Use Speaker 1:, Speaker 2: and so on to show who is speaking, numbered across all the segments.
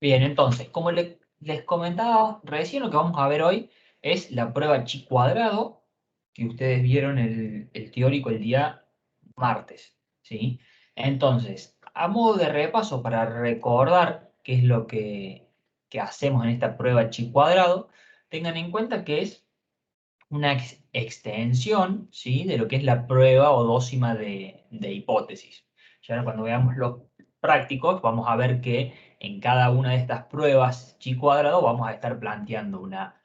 Speaker 1: Bien, entonces, como les comentaba recién, lo que vamos a ver hoy es la prueba chi cuadrado, que ustedes vieron el teórico el día martes, ¿sí? Entonces, a modo de repaso, para recordar qué es lo que hacemos en esta prueba chi cuadrado, tengan en cuenta que es una extensión, ¿sí? De lo que es la prueba o dócima de hipótesis. Ya cuando veamos los prácticos, vamos a ver que en cada una de estas pruebas chi cuadrado vamos a estar planteando una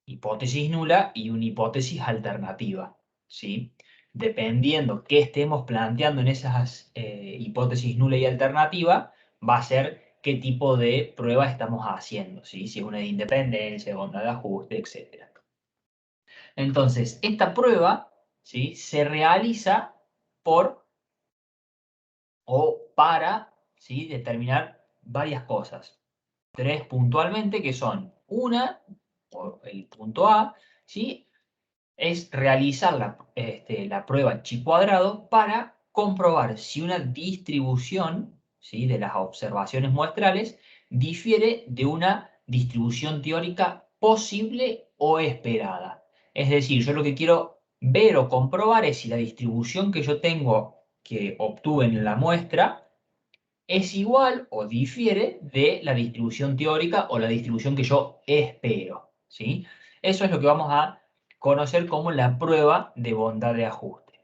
Speaker 1: hipótesis nula y una hipótesis alternativa, ¿sí? Dependiendo qué estemos planteando en esas hipótesis nula y alternativa, va a ser qué tipo de prueba estamos haciendo, ¿sí? Si es una de independencia, de bondad de ajuste, etc. Entonces, esta prueba, ¿sí? Se realiza por o para, ¿sí? Determinar varias cosas. Tres puntualmente que son una, o el punto A, ¿sí? Es realizar la prueba chi cuadrado para comprobar si una distribución, ¿sí? De las observaciones muestrales difiere de una distribución teórica posible o esperada. Es decir, yo lo que quiero ver o comprobar es si la distribución que yo tengo, que obtuve en la muestra, es igual o difiere de la distribución teórica o la distribución que yo espero, ¿sí? Eso es lo que vamos a conocer como la prueba de bondad de ajuste.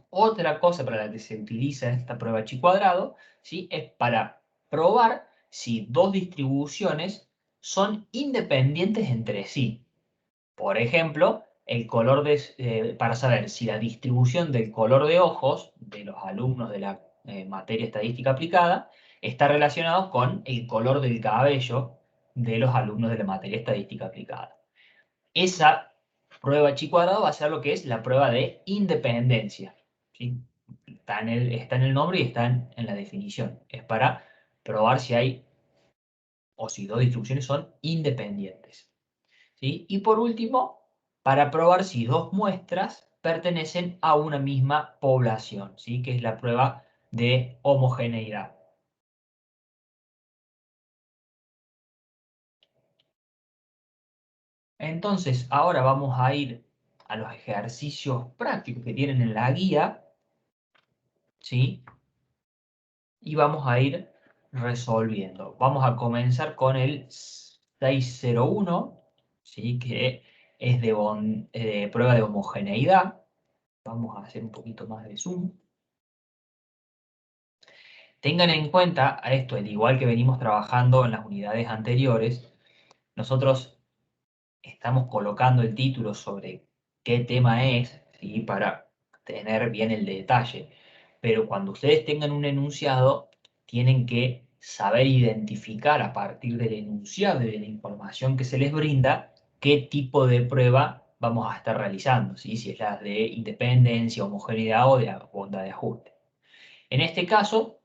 Speaker 1: Otra cosa para la que se utiliza esta prueba chi cuadrado, ¿sí? Es para probar si dos distribuciones son independientes entre sí. Por ejemplo, para saber si la distribución del color de ojos de los alumnos de la materia estadística aplicada está relacionado con el color del cabello de los alumnos de la materia estadística aplicada. Esa prueba chi cuadrado va a ser lo que es la prueba de independencia, ¿sí? Está en el nombre y está en la definición. Es para probar si hay o si dos distribuciones son independientes, ¿sí? Y por último, para probar si dos muestras pertenecen a una misma población, ¿sí? Que es la prueba de homogeneidad. Entonces, ahora vamos a ir a los ejercicios prácticos que tienen en la guía, ¿sí? Y vamos a ir resolviendo. Vamos a comenzar con el 601, ¿sí? Que es de prueba de homogeneidad. Vamos a hacer un poquito más de zoom. Tengan en cuenta a esto, al igual que venimos trabajando en las unidades anteriores, nosotros estamos colocando el título sobre qué tema es, ¿sí? Para tener bien el detalle. Pero cuando ustedes tengan un enunciado, tienen que saber identificar a partir del enunciado y de la información que se les brinda, qué tipo de prueba vamos a estar realizando, ¿sí? Si es la de independencia, homogeneidad o de bondad de ajuste. En este caso,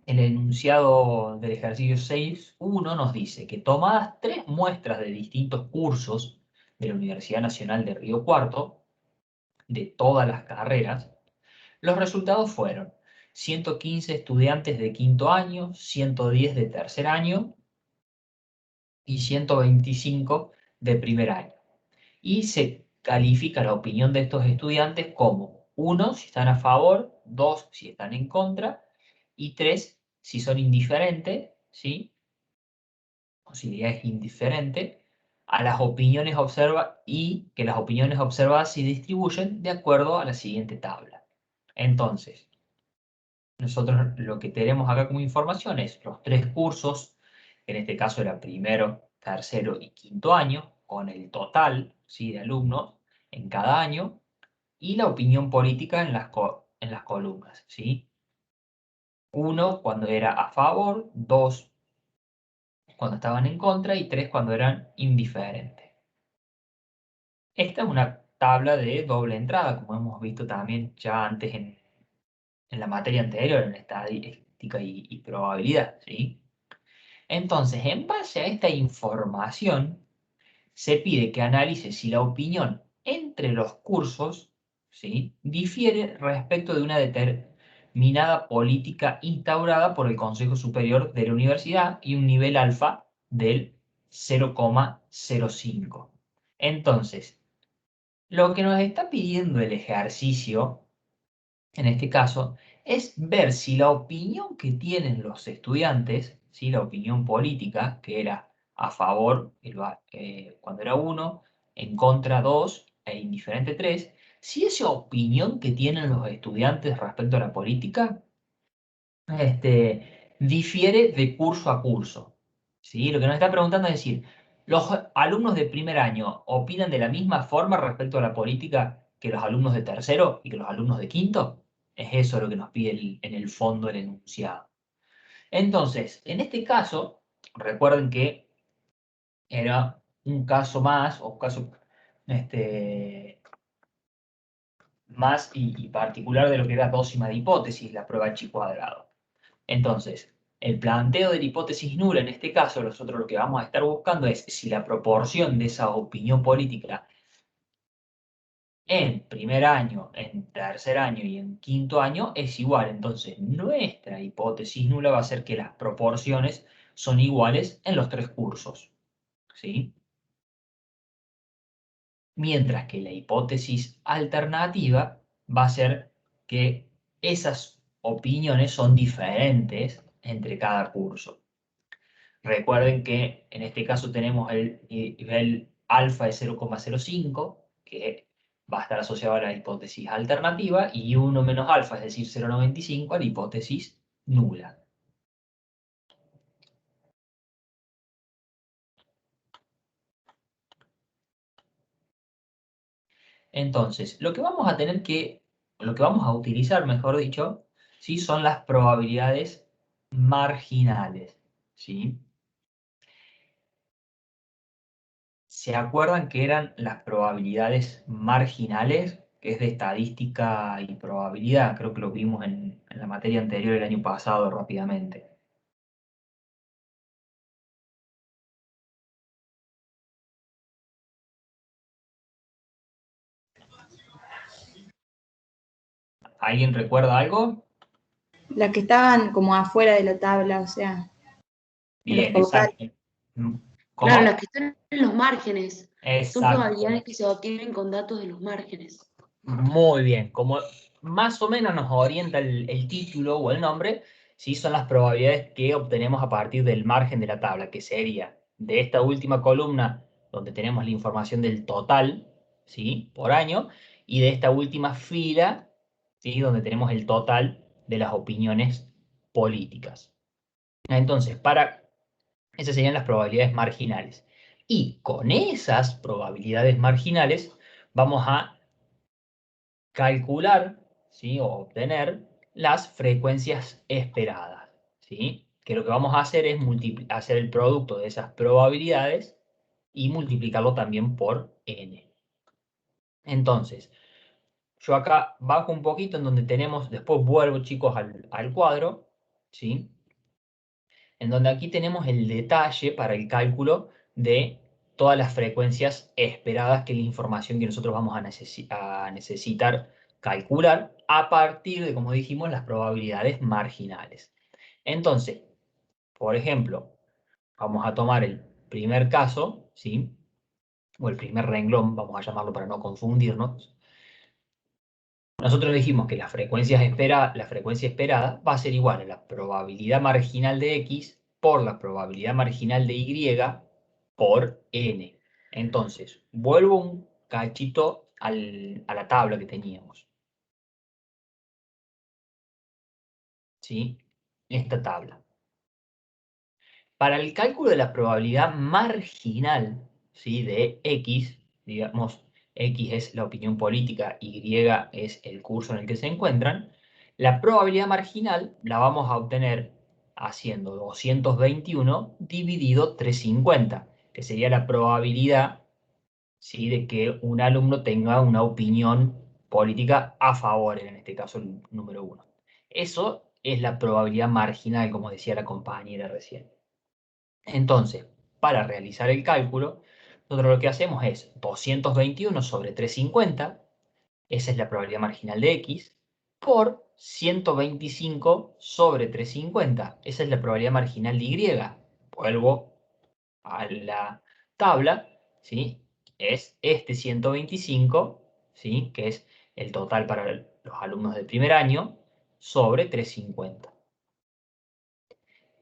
Speaker 1: el enunciado del ejercicio 6.1 nos dice que tomadas tres muestras de distintos cursos de la Universidad Nacional de Río Cuarto, de todas las carreras, los resultados fueron 115 estudiantes de quinto año, 110 de tercer año y 125 de primer año. Y se califica la opinión de estos estudiantes como 1 si están a favor, 2 si están en contra y 3 si son indiferentes, ¿sí? O si es indiferente a las opiniones observadas y que las opiniones observadas se distribuyen de acuerdo a la siguiente tabla. Entonces, nosotros lo que tenemos acá como información es los tres cursos, en este caso era primero, tercero y quinto año, con el total, ¿sí? De alumnos en cada año, y la opinión política en las columnas, ¿sí? 1 cuando era a favor, 2 cuando estaban en contra y 3 cuando eran indiferentes. Esta es una tabla de doble entrada, como hemos visto también ya antes en la materia anterior, en estadística y probabilidad, ¿sí? Entonces, en base a esta información, se pide que analice si la opinión entre los cursos, ¿sí? Difiere respecto de una determinada política instaurada por el Consejo Superior de la Universidad y un nivel alfa del 0,05. Entonces, lo que nos está pidiendo el ejercicio, en este caso, es ver si la opinión que tienen los estudiantes, ¿sí? La opinión política, que era a favor cuando era 1, en contra 2 e indiferente 3, si esa opinión que tienen los estudiantes respecto a la política difiere de curso a curso. ¿Sí? Lo que nos está preguntando es decir, ¿los alumnos de primer año opinan de la misma forma respecto a la política que los alumnos de tercero y que los alumnos de quinto? Es eso lo que nos pide en el fondo el enunciado. Entonces, en este caso, recuerden que era un caso más, o un caso más y particular de lo que era dócima de hipótesis, la prueba chi cuadrado. Entonces, el planteo de la hipótesis nula, en este caso, nosotros lo que vamos a estar buscando es si la proporción de esa opinión política en primer año, en tercer año y en quinto año es igual. Entonces, nuestra hipótesis nula va a ser que las proporciones son iguales en los 3 cursos. ¿Sí? Mientras que la hipótesis alternativa va a ser que esas opiniones son diferentes entre cada curso. Recuerden que en este caso tenemos el nivel alfa de 0,05, que va a estar asociado a la hipótesis alternativa, y 1 menos alfa, es decir, 0,95, a la hipótesis nula. Entonces, lo que vamos a utilizar, mejor dicho, ¿sí? Son las probabilidades marginales. ¿Sí? ¿Se acuerdan que eran las probabilidades marginales? Que es de estadística y probabilidad. Creo que lo vimos en la materia anterior el año pasado rápidamente. ¿Alguien recuerda algo?
Speaker 2: Las que estaban como afuera de la tabla, o sea, en los
Speaker 1: Bien,
Speaker 2: comentarios.
Speaker 1: exacto.
Speaker 3: Claro, las
Speaker 1: ¿Cómo?
Speaker 3: que están en los márgenes. Son
Speaker 1: Exacto.
Speaker 3: probabilidades que se obtienen con datos de los márgenes.
Speaker 1: Muy bien. Como más o menos nos orienta el título o el nombre, sí son las probabilidades que obtenemos a partir del margen de la tabla, que sería de esta última columna donde tenemos la información del total, ¿sí? Por año, y de esta última fila, ¿sí? Donde tenemos el total de las opiniones políticas. Entonces, esas serían las probabilidades marginales. Y con esas probabilidades marginales vamos a calcular, ¿sí? O obtener las frecuencias esperadas, ¿sí? Que lo que vamos a hacer es hacer el producto de esas probabilidades y multiplicarlo también por n. Entonces, yo acá bajo un poquito en donde tenemos, después vuelvo chicos al cuadro, ¿sí? En donde aquí tenemos el detalle para el cálculo de todas las frecuencias esperadas, que es la información que nosotros vamos a necesitar calcular a partir de, como dijimos, las probabilidades marginales. Entonces, por ejemplo, vamos a tomar el primer caso, ¿sí? O el primer renglón, vamos a llamarlo para no confundirnos. Nosotros dijimos que la frecuencia esperada va a ser igual a la probabilidad marginal de x por la probabilidad marginal de y por n. Entonces, vuelvo un cachito a la tabla que teníamos. ¿Sí? Esta tabla. Para el cálculo de la probabilidad marginal, ¿sí? De x, digamos, x es la opinión política, y es el curso en el que se encuentran, la probabilidad marginal la vamos a obtener haciendo 221 dividido 350, que sería la probabilidad, ¿sí? De que un alumno tenga una opinión política a favor, en este caso el número 1. Eso es la probabilidad marginal, como decía la compañera recién. Entonces, para realizar el cálculo, nosotros lo que hacemos es 221 sobre 350, esa es la probabilidad marginal de x, por 125 sobre 350. Esa es la probabilidad marginal de Y. Vuelvo a la tabla, ¿sí? Es este 125, ¿sí? Que es el total para los alumnos del primer año, sobre 350.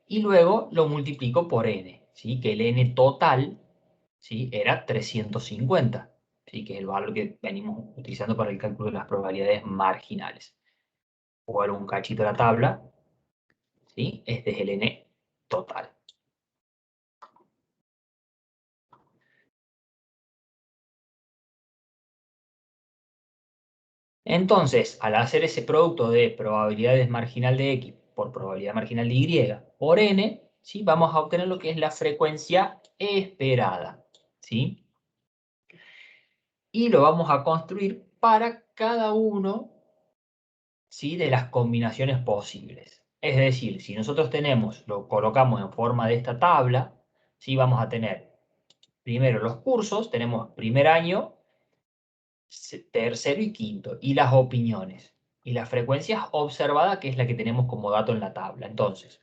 Speaker 1: Y luego lo multiplico por n, ¿sí? Que el n total, ¿sí? Era 350, ¿sí? Que es el valor que venimos utilizando para el cálculo de las probabilidades marginales. Vuelvo un cachito a la tabla, ¿sí? Este es el n total. Entonces, al hacer ese producto de probabilidades marginal de x por probabilidad marginal de y por n, ¿sí? Vamos a obtener lo que es la frecuencia esperada, ¿sí? Y lo vamos a construir para cada uno, ¿sí? De las combinaciones posibles. Es decir, si nosotros lo colocamos en forma de esta tabla, ¿sí? Vamos a tener primero los cursos, tenemos primer año, tercero y quinto, y las opiniones. Y las frecuencias observadas, que es la que tenemos como dato en la tabla. Entonces,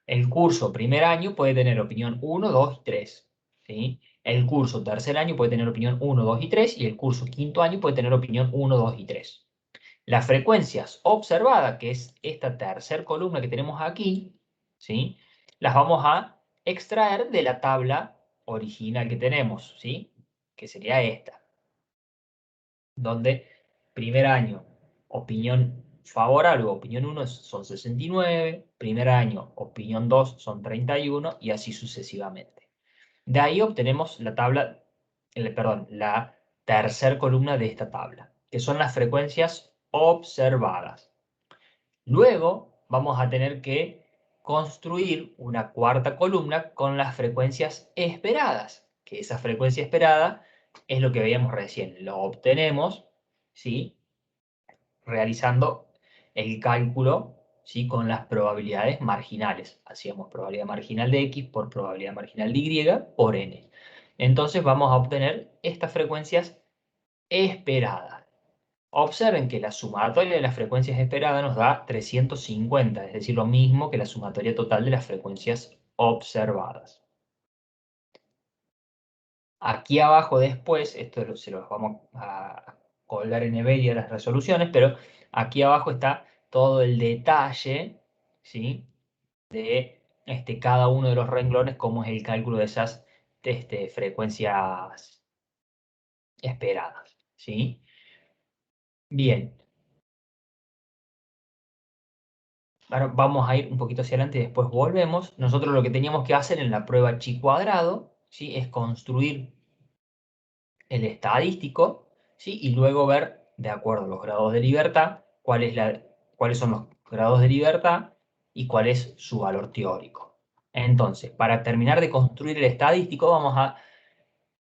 Speaker 1: el curso primer año puede tener opinión 1, 2 y 3. ¿Sí? El curso tercer año puede tener opinión 1, 2 y 3. Y el curso quinto año puede tener opinión 1, 2 y 3. Las frecuencias observadas, que es esta tercera columna que tenemos aquí, ¿sí? Las vamos a extraer de la tabla original que tenemos, ¿sí? Que sería esta, donde primer año, opinión favorable o opinión 1 son 69, primer año, opinión 2 son 31 y así sucesivamente. De ahí obtenemos la tabla, perdón, la tercera columna de esta tabla, que son las frecuencias observadas. Luego vamos a tener que construir una cuarta columna con las frecuencias esperadas, que esa frecuencia esperada es lo que veíamos recién. Lo obtenemos, ¿sí? Realizando el cálculo, ¿sí? Con las probabilidades marginales. Hacíamos probabilidad marginal de x por probabilidad marginal de y por n. Entonces vamos a obtener estas frecuencias esperadas. Observen que la sumatoria de las frecuencias esperadas nos da 350, es decir, lo mismo que la sumatoria total de las frecuencias observadas. Aquí abajo después, esto se los vamos a colgar en Ebedia las resoluciones, pero aquí abajo está todo el detalle, ¿sí? De cada uno de los renglones, cómo es el cálculo de esas frecuencias esperadas, ¿sí? Bien. Ahora vamos a ir un poquito hacia adelante y después volvemos. Nosotros lo que teníamos que hacer en la prueba chi cuadrado, ¿sí? Es construir el estadístico, ¿sí? Y luego ver, de acuerdo a los grados de libertad, cuáles son los grados de libertad y cuál es su valor teórico. Entonces, para terminar de construir el estadístico, vamos a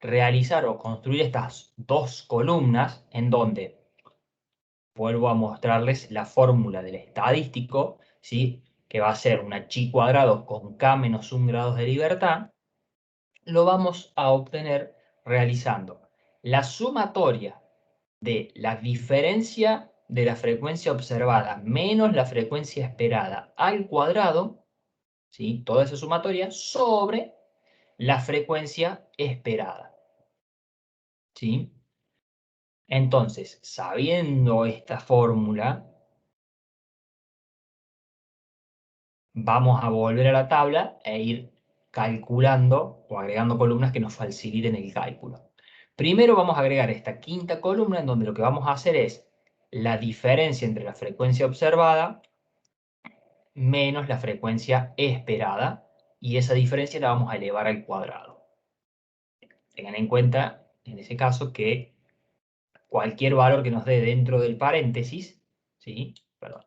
Speaker 1: realizar o construir estas dos columnas en donde vuelvo a mostrarles la fórmula del estadístico, ¿sí? Que va a ser una chi cuadrado con k menos 1 grados de libertad, lo vamos a obtener realizando la sumatoria de la diferencia de la frecuencia observada menos la frecuencia esperada al cuadrado, ¿sí? Toda esa sumatoria sobre la frecuencia esperada, ¿sí? Entonces, sabiendo esta fórmula, vamos a volver a la tabla e ir calculando o agregando columnas que nos faciliten el cálculo. Primero vamos a agregar esta quinta columna en donde lo que vamos a hacer es la diferencia entre la frecuencia observada menos la frecuencia esperada y esa diferencia la vamos a elevar al cuadrado. Tengan en cuenta en ese caso que cualquier valor que nos dé dentro del paréntesis, ¿sí? Perdón,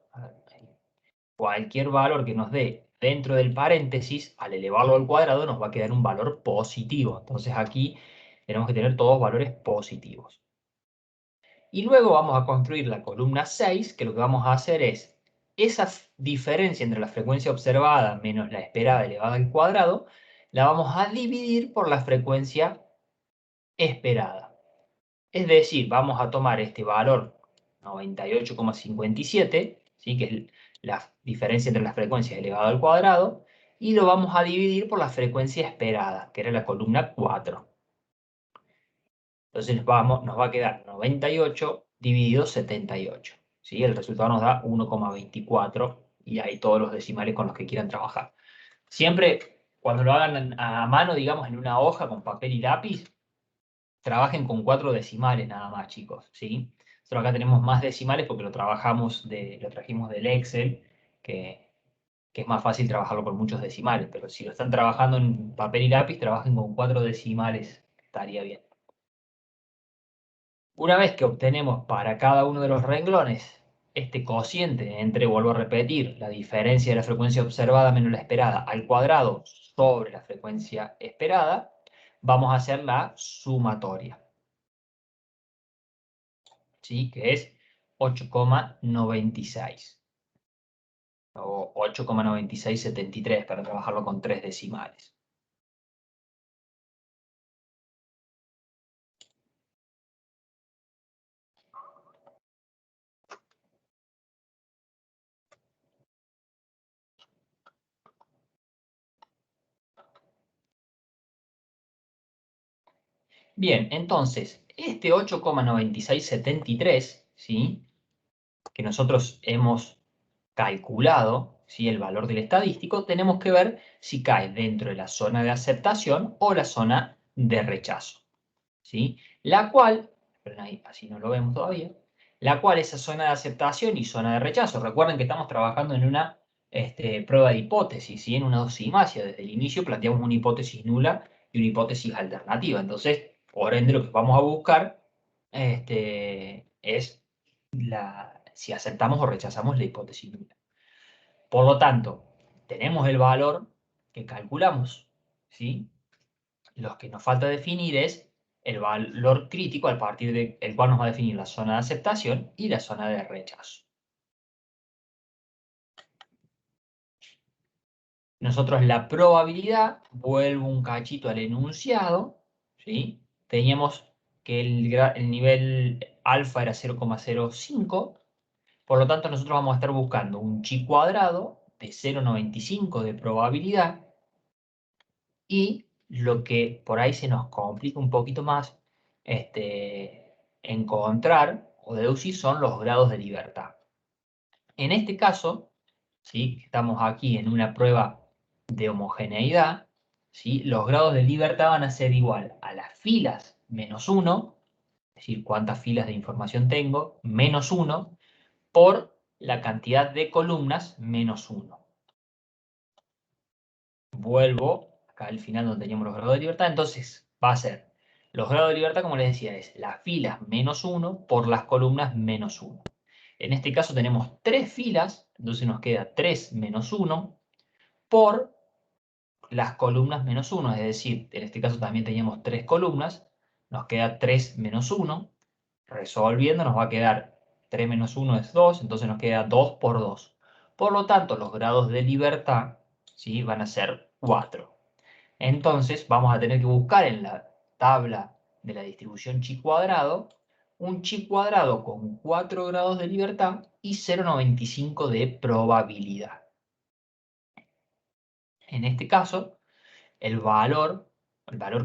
Speaker 1: cualquier valor que nos dé dentro del paréntesis, al elevarlo al cuadrado, nos va a quedar un valor positivo. Entonces aquí tenemos que tener todos valores positivos. Y luego vamos a construir la columna 6, que lo que vamos a hacer es esa diferencia entre la frecuencia observada menos la esperada elevada al cuadrado, la vamos a dividir por la frecuencia esperada. Es decir, vamos a tomar este valor 98,57, ¿sí? Que es la diferencia entre las frecuencias elevado al cuadrado, y lo vamos a dividir por la frecuencia esperada, que era la columna 4. Entonces nos va a quedar 98 dividido 78. ¿Sí? El resultado nos da 1,24 y hay todos los decimales con los que quieran trabajar. Siempre cuando lo hagan a mano, digamos, en una hoja con papel y lápiz, trabajen con 4 decimales nada más, chicos, ¿sí? Nosotros acá tenemos más decimales porque lo trajimos del Excel, que es más fácil trabajarlo con muchos decimales, pero si lo están trabajando en papel y lápiz, trabajen con 4 decimales, estaría bien. Una vez que obtenemos para cada uno de los renglones este cociente entre, vuelvo a repetir, la diferencia de la frecuencia observada menos la esperada al cuadrado sobre la frecuencia esperada, vamos a hacer la sumatoria, ¿sí? Que es 8,96 o 8,9673 para trabajarlo con 3 decimales. Bien, entonces, este 8,9673, ¿sí? Que nosotros hemos calculado, ¿sí? El valor del estadístico, tenemos que ver si cae dentro de la zona de aceptación o la zona de rechazo, ¿sí? La cual, pero ahí, así no lo vemos todavía, la cual esa zona de aceptación y zona de rechazo, recuerden que estamos trabajando en una prueba de hipótesis, ¿sí? En una dosimacia. Desde el inicio planteamos una hipótesis nula y una hipótesis alternativa. Entonces, por ende, lo que vamos a buscar es si aceptamos o rechazamos la hipótesis nula. Por lo tanto, tenemos el valor que calculamos, ¿sí? Lo que nos falta definir es el valor crítico a partir del cual nos va a definir la zona de aceptación y la zona de rechazo. Nosotros la probabilidad, vuelvo un cachito al enunciado, ¿sí? Teníamos que el nivel alfa era 0,05, por lo tanto nosotros vamos a estar buscando un chi cuadrado de 0,95 de probabilidad, y lo que por ahí se nos complica un poquito más encontrar o deducir son los grados de libertad. En este caso, ¿sí? Estamos aquí en una prueba de homogeneidad, ¿sí? Los grados de libertad van a ser igual a las filas menos 1, es decir, cuántas filas de información tengo, menos 1, por la cantidad de columnas menos 1. Vuelvo acá al final donde teníamos los grados de libertad, entonces va a ser los grados de libertad, como les decía, es las filas menos 1 por las columnas menos 1. En este caso tenemos 3 filas, entonces nos queda 3 menos 1 por las columnas menos 1, es decir, en este caso también teníamos 3 columnas, nos queda 3 menos 1, resolviendo nos va a quedar 3 menos 1 es 2, entonces nos queda 2 por 2. Por lo tanto, los grados de libertad, ¿sí? Van a ser 4. Entonces vamos a tener que buscar en la tabla de la distribución chi cuadrado un chi cuadrado con 4 grados de libertad y 0,95 de probabilidad. En este caso, el valor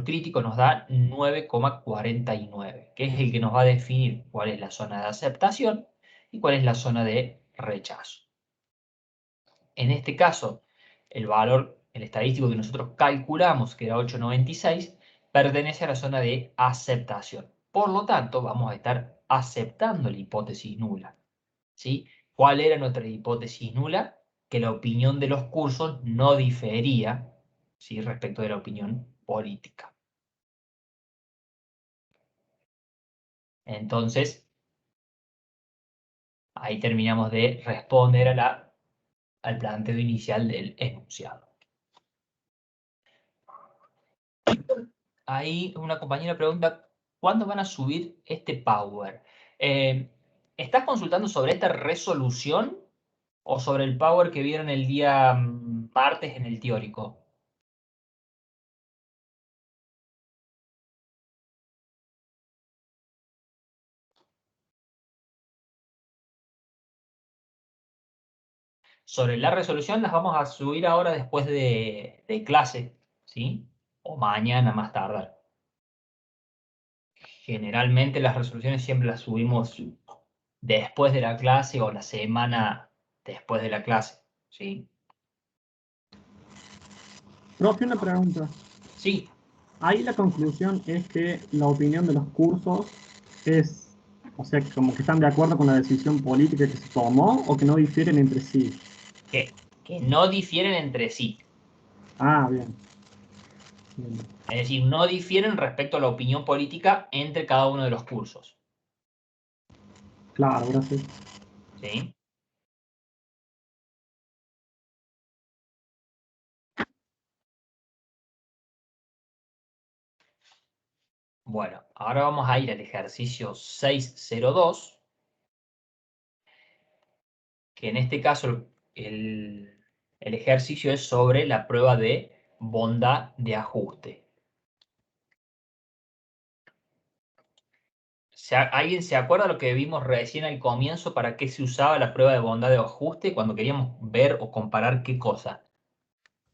Speaker 1: crítico nos da 9,49, que es el que nos va a definir cuál es la zona de aceptación y cuál es la zona de rechazo. En este caso, el estadístico que nosotros calculamos, que era 8,96, pertenece a la zona de aceptación. Por lo tanto, vamos a estar aceptando la hipótesis nula, ¿sí? ¿Cuál era nuestra hipótesis nula? Que la opinión de los cursos no difería, ¿sí? Respecto de la opinión política. Entonces, ahí terminamos de responder al planteo inicial del enunciado. Ahí una compañera pregunta, ¿cuándo van a subir este Power? ¿Estás consultando sobre esta resolución o sobre el Power que vieron el día martes en el teórico? Sobre la resolución las vamos a subir ahora después de clase, ¿sí? O mañana más tardar. Generalmente las resoluciones siempre las subimos después de la clase o la semana después de la clase, ¿sí?
Speaker 4: Profe, una pregunta.
Speaker 1: Sí.
Speaker 4: Ahí la conclusión es que la opinión de los cursos es, o sea, como que están de acuerdo con la decisión política que se tomó o que no difieren entre sí.
Speaker 1: Que no difieren entre sí.
Speaker 4: Ah, bien. Bien.
Speaker 1: Es decir, no difieren respecto a la opinión política entre cada uno de los cursos.
Speaker 4: Claro, gracias.
Speaker 1: ¿Sí? Bueno, ahora vamos a ir al ejercicio 602, que en este caso el ejercicio es sobre la prueba de bondad de ajuste. ¿Alguien se acuerda lo que vimos recién al comienzo para qué se usaba la prueba de bondad de ajuste cuando queríamos ver o comparar qué cosa?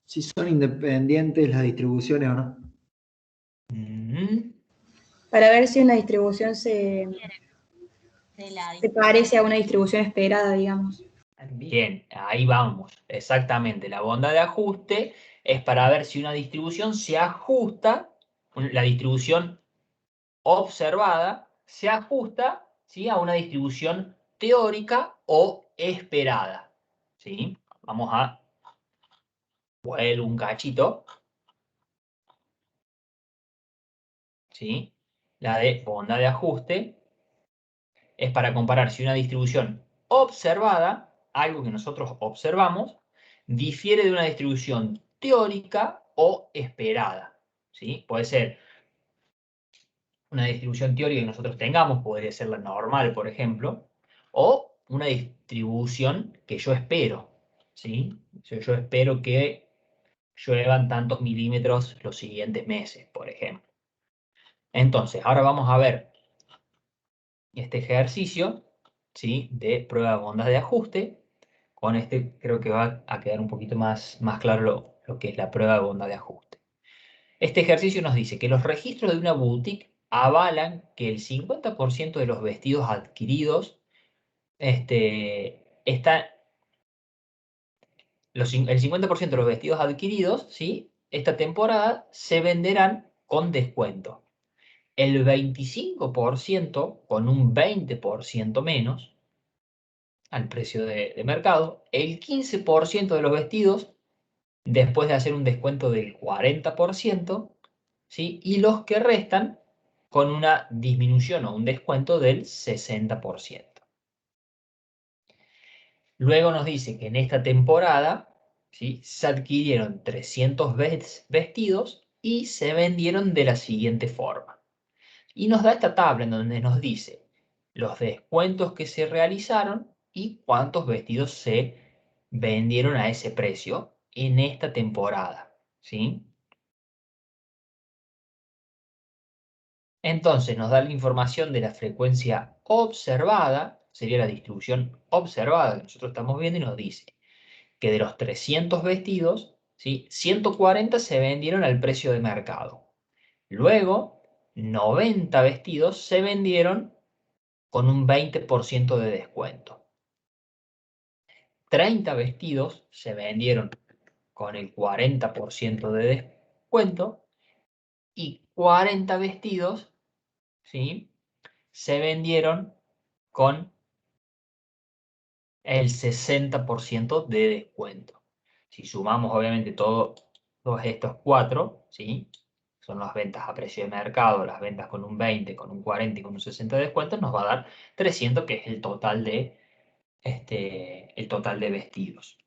Speaker 5: Si son independientes las distribuciones o no.
Speaker 2: Para ver si una distribución se parece a una distribución esperada, digamos.
Speaker 1: Bien, ahí vamos, exactamente. La bondad de ajuste es para ver si una distribución se ajusta, la distribución observada se ajusta, ¿sí?, a una distribución teórica o esperada. ¿Sí? Vamos a vuelvo un cachito. ¿Sí? La de bondad de ajuste es para comparar si una distribución observada, algo que nosotros observamos, difiere de una distribución teórica o esperada. ¿Sí? Puede ser una distribución teórica que nosotros tengamos, podría ser la normal, por ejemplo, o una distribución que yo espero. ¿Sí? Yo espero que lluevan tantos milímetros los siguientes meses, por ejemplo. Entonces, ahora vamos a ver este ejercicio, ¿sí?, de prueba de bondad de ajuste. Con este creo que va a quedar un poquito más claro lo que es la prueba de bondad de ajuste. Este ejercicio nos dice que los registros de una boutique avalan que el 50% de los vestidos adquiridos el 50% de los vestidos adquiridos, ¿sí?, esta temporada se venderán con descuento. El 25% con un 20% menos al precio de mercado. El 15% de los vestidos después de hacer un descuento del 40%, ¿sí?, y los que restan con una disminución o un descuento del 60%. Luego nos dice que en esta temporada, ¿sí?, se adquirieron 300 vestidos y se vendieron de la siguiente forma. Y nos da esta tabla en donde nos dice los descuentos que se realizaron y cuántos vestidos se vendieron a ese precio en esta temporada, ¿sí? Entonces nos da la información de la frecuencia observada, sería la distribución observada que nosotros estamos viendo, y nos dice que de los 300 vestidos, ¿sí?, 140 se vendieron al precio de mercado. Luego, 90 vestidos se vendieron con un 20% de descuento. 30 vestidos se vendieron con el 40% de descuento y 40 vestidos, ¿sí?, se vendieron con el 60% de descuento. Si sumamos obviamente todos estos cuatro, ¿sí?, son las ventas a precio de mercado, las ventas con un 20, con un 40 y con un 60 de descuento, nos va a dar 300, que es el total de vestidos.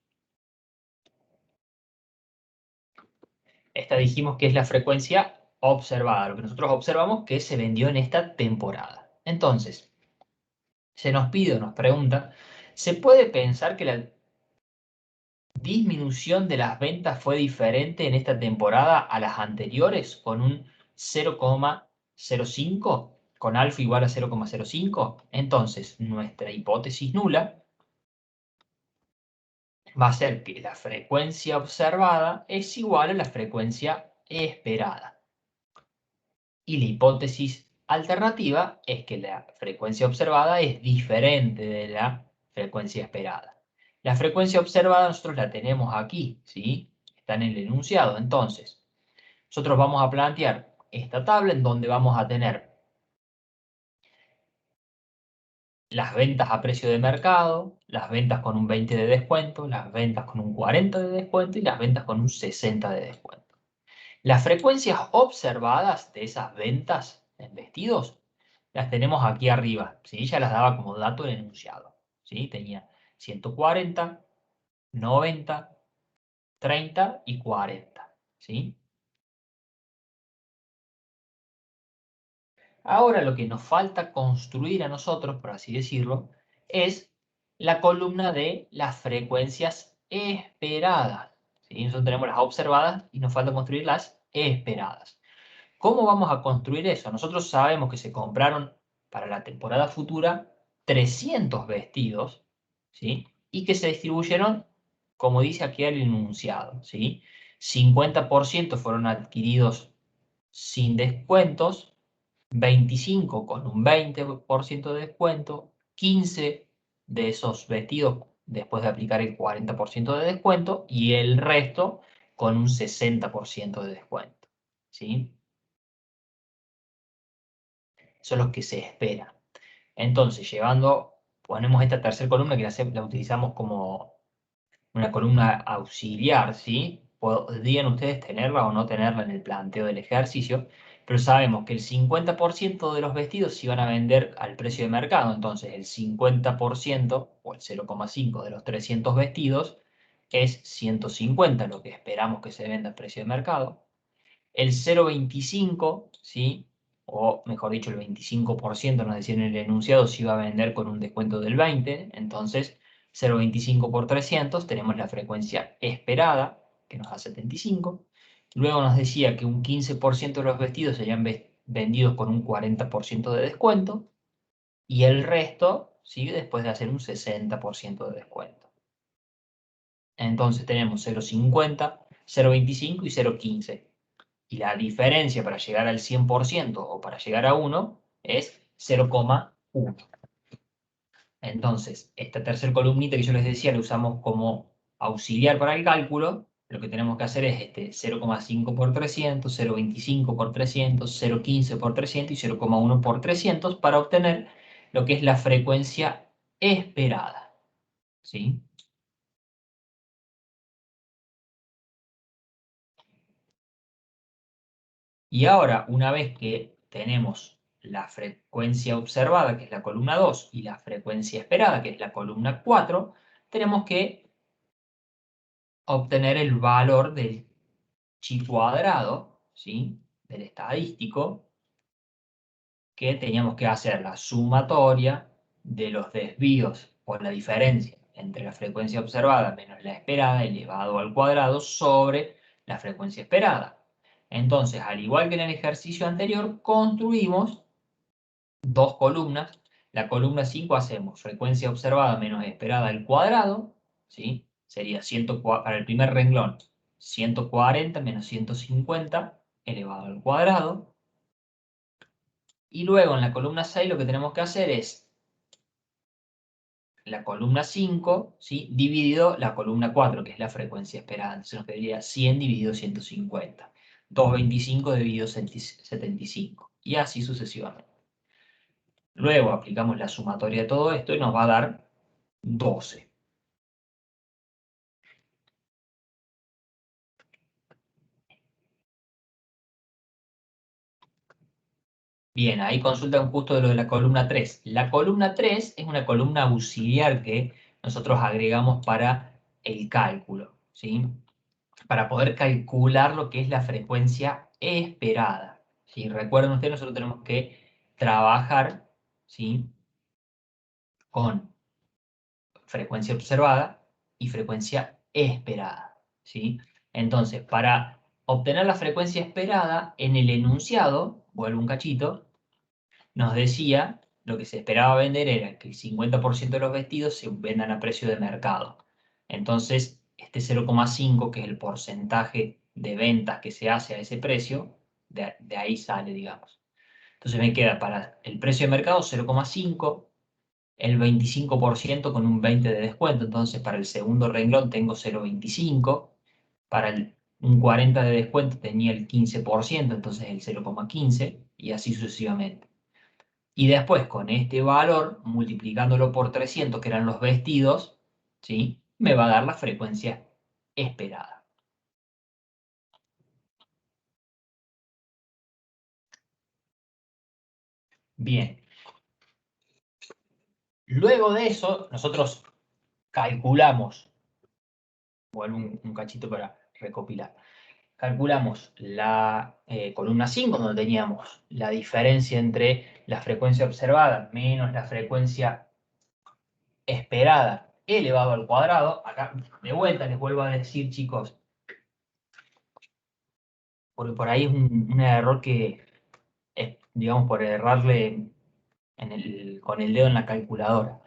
Speaker 1: Esta dijimos que es la frecuencia observada, lo que nosotros observamos que se vendió en esta temporada. Entonces, se nos pide o nos pregunta, ¿se puede pensar que la disminución de las ventas fue diferente en esta temporada a las anteriores con un 0,05? Con alfa igual a 0,05. Entonces, nuestra hipótesis nula va a ser que la frecuencia observada es igual a la frecuencia esperada. Y la hipótesis alternativa es que la frecuencia observada es diferente de la frecuencia esperada. La frecuencia observada nosotros la tenemos aquí, ¿sí? Está en el enunciado. Entonces, nosotros vamos a plantear esta tabla en donde vamos a tener las ventas a precio de mercado, las ventas con un 20 de descuento, las ventas con un 40 de descuento y las ventas con un 60 de descuento. Las frecuencias observadas de esas ventas en vestidos las tenemos aquí arriba, ¿sí? Ya las daba como dato el enunciado, ¿sí? Tenía 140, 90, 30 y 40, ¿sí? Ahora lo que nos falta construir a nosotros, por así decirlo, es la columna de las frecuencias esperadas, ¿sí? Nosotros tenemos las observadas y nos falta construir las esperadas. ¿Cómo vamos a construir eso? Nosotros sabemos que se compraron para la temporada futura 300 vestidos, ¿sí? Y que se distribuyeron, como dice aquí el enunciado, ¿sí? 50% fueron adquiridos sin descuentos, 25 con un 20% de descuento, 15 de esos vestidos después de aplicar el 40% de descuento y el resto con un 60% de descuento, ¿sí? Son los que se esperan. Entonces, ponemos esta tercera columna que la utilizamos como una columna auxiliar, ¿sí? Podrían ustedes tenerla o no tenerla en el planteo del ejercicio, pero sabemos que el 50% de los vestidos se iban a vender al precio de mercado, entonces el 50% o el 0,5 de los 300 vestidos es 150, lo que esperamos que se venda al precio de mercado. El 0,25, ¿sí? O mejor dicho, el 25% nos decían en el enunciado se iba a vender con un descuento del 20%, entonces 0,25 por 300 tenemos la frecuencia esperada, que nos da 75. Luego nos decía que un 15% de los vestidos serían vendidos con un 40% de descuento y el resto, ¿sí? Después de hacer un 60% de descuento. Entonces tenemos 0,50, 0,25 y 0,15. Y la diferencia para llegar al 100% o para llegar a 1 es 0,1. Entonces, esta tercera columnita que yo les decía la usamos como auxiliar para el cálculo. Lo que tenemos que hacer es 0,5 por 300, 0,25 por 300, 0,15 por 300 y 0,1 por 300 para obtener lo que es la frecuencia esperada, ¿sí? Y ahora, una vez que tenemos la frecuencia observada, que es la columna 2, y la frecuencia esperada, que es la columna 4, tenemos que obtener el valor del chi cuadrado, ¿sí? Del estadístico, que teníamos que hacer la sumatoria de los desvíos por la diferencia entre la frecuencia observada menos la esperada elevado al cuadrado sobre la frecuencia esperada. Entonces, al igual que en el ejercicio anterior, construimos dos columnas. La columna 5 hacemos frecuencia observada menos esperada al cuadrado, ¿sí? Sería para el primer renglón, 140 menos 150 elevado al cuadrado. Y luego en la columna 6 lo que tenemos que hacer es la columna 5, ¿sí? Dividido la columna 4, que es la frecuencia esperada. Entonces nos quedaría 100 dividido 150. 225 dividido 75. Y así sucesivamente. Luego aplicamos la sumatoria de todo esto y nos va a dar 12. Bien, ahí consultan justo de lo de la columna 3. La columna 3 es una columna auxiliar que nosotros agregamos para el cálculo, ¿sí? Para poder calcular lo que es la frecuencia esperada. ¿Sí? Recuerden ustedes, nosotros tenemos que trabajar, ¿sí? Con frecuencia observada y frecuencia esperada, ¿sí? Entonces, para obtener la frecuencia esperada, en el enunciado, vuelvo un cachito, nos decía, lo que se esperaba vender era que el 50% de los vestidos se vendan a precio de mercado. Entonces, este 0,5, que es el porcentaje de ventas que se hace a ese precio, de ahí sale, digamos. Entonces me queda para el precio de mercado 0,5, el 25% con un 20 de descuento. Entonces, para el segundo renglón tengo 0,25. Para un 40 de descuento tenía el 15%, entonces el 0,15, y así sucesivamente. Y después, con este valor, multiplicándolo por 300, que eran los vestidos, ¿sí? Me va a dar la frecuencia esperada. Bien. Luego de eso, nosotros calculamos, vuelvo un cachito para recopilar. Calculamos la columna 5, donde teníamos la diferencia entre la frecuencia observada menos la frecuencia esperada elevado al cuadrado. Acá, de vuelta, les vuelvo a decir, chicos, porque por ahí es un error que es, digamos, por errarle con el dedo en la calculadora.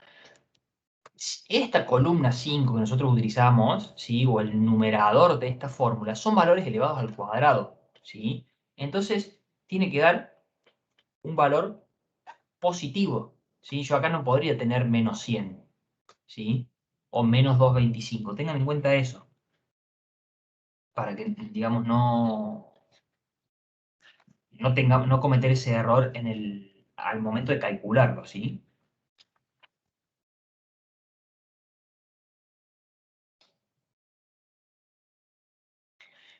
Speaker 1: Esta columna 5 que nosotros utilizamos, ¿sí? O el numerador de esta fórmula, son valores elevados al cuadrado, ¿sí? Entonces, tiene que dar un valor positivo, ¿sí? Yo acá no podría tener menos 100, ¿sí? O menos 225. Tengan en cuenta eso, para que, digamos, no cometer ese error al momento de calcularlo, ¿sí?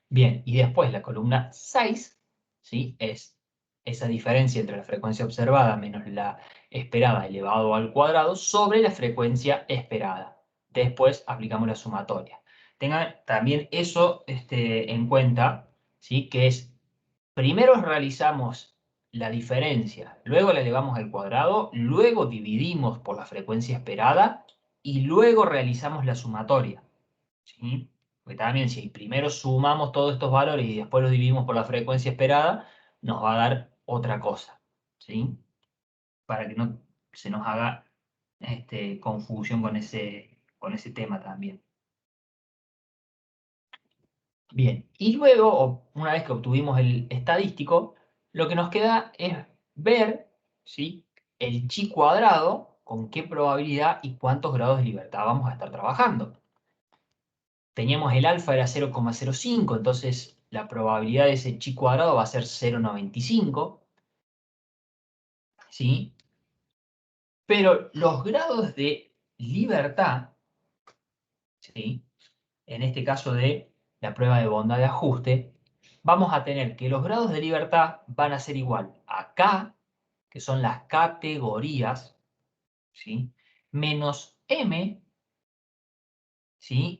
Speaker 1: Bien, y después la columna 6, ¿sí? Es esa diferencia entre la frecuencia observada menos la esperada elevado al cuadrado sobre la frecuencia esperada. Después aplicamos la sumatoria. Tengan también eso en cuenta, ¿sí? Que es, primero realizamos la diferencia, luego la elevamos al cuadrado, luego dividimos por la frecuencia esperada y luego realizamos la sumatoria, ¿sí? Porque también si primero sumamos todos estos valores y después los dividimos por la frecuencia esperada, nos va a dar otra cosa, ¿sí? Para que no se nos haga confusión con ese tema también. Bien, y luego, una vez que obtuvimos el estadístico, lo que nos queda es ver, ¿sí? El chi cuadrado, con qué probabilidad y cuántos grados de libertad vamos a estar trabajando. Teníamos el alfa era 0,05, entonces la probabilidad de ese chi cuadrado va a ser 0,95, ¿sí? Pero los grados de libertad, ¿sí? En este caso de la prueba de bondad de ajuste, vamos a tener que los grados de libertad van a ser igual a K, que son las categorías, ¿sí? Menos M, ¿sí?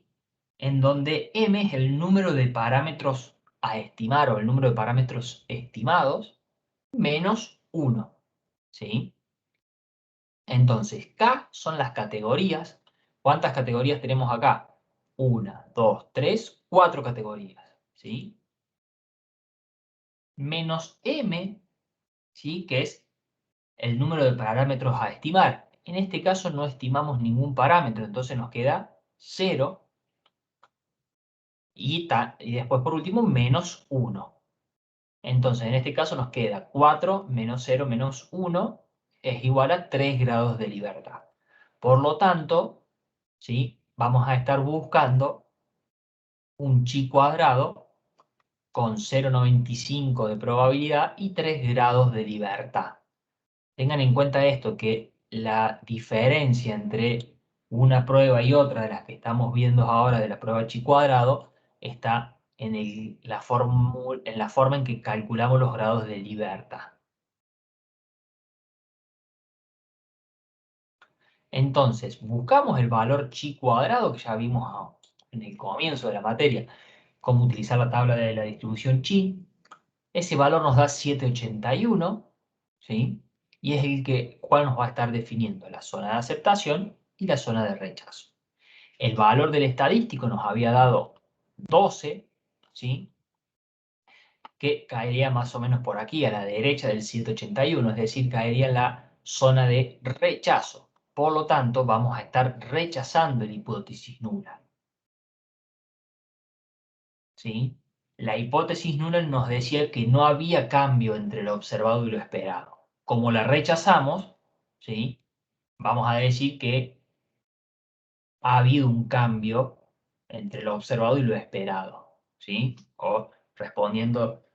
Speaker 1: En donde M es el número de parámetros a estimar o el número de parámetros estimados, menos 1, ¿sí? Entonces, K son las categorías. ¿Cuántas categorías tenemos acá? 1, 2, 3, 4 categorías, ¿sí? Menos M, ¿sí? Que es el número de parámetros a estimar. En este caso no estimamos ningún parámetro, entonces nos queda 0. Y después, por último, menos 1. Entonces, en este caso nos queda 4 menos 0 menos 1 es igual a 3 grados de libertad. Por lo tanto, ¿sí? Vamos a estar buscando un chi cuadrado con 0,95 de probabilidad y 3 grados de libertad. Tengan en cuenta esto, que la diferencia entre una prueba y otra de las que estamos viendo ahora de la prueba chi cuadrado está en la forma en que calculamos los grados de libertad. Entonces, buscamos el valor chi cuadrado, que ya vimos en el comienzo de la materia, cómo utilizar la tabla de la distribución chi. Ese valor nos da 781, ¿sí? Y es el cual nos va a estar definiendo la zona de aceptación y la zona de rechazo. El valor del estadístico nos había dado 12, ¿sí? Que caería más o menos por aquí, a la derecha del 781, es decir, caería en la zona de rechazo. Por lo tanto, vamos a estar rechazando la hipótesis nula, ¿sí? La hipótesis nula nos decía que no había cambio entre lo observado y lo esperado. Como la rechazamos, ¿sí? Vamos a decir que ha habido un cambio entre lo observado y lo esperado, ¿sí? O respondiendo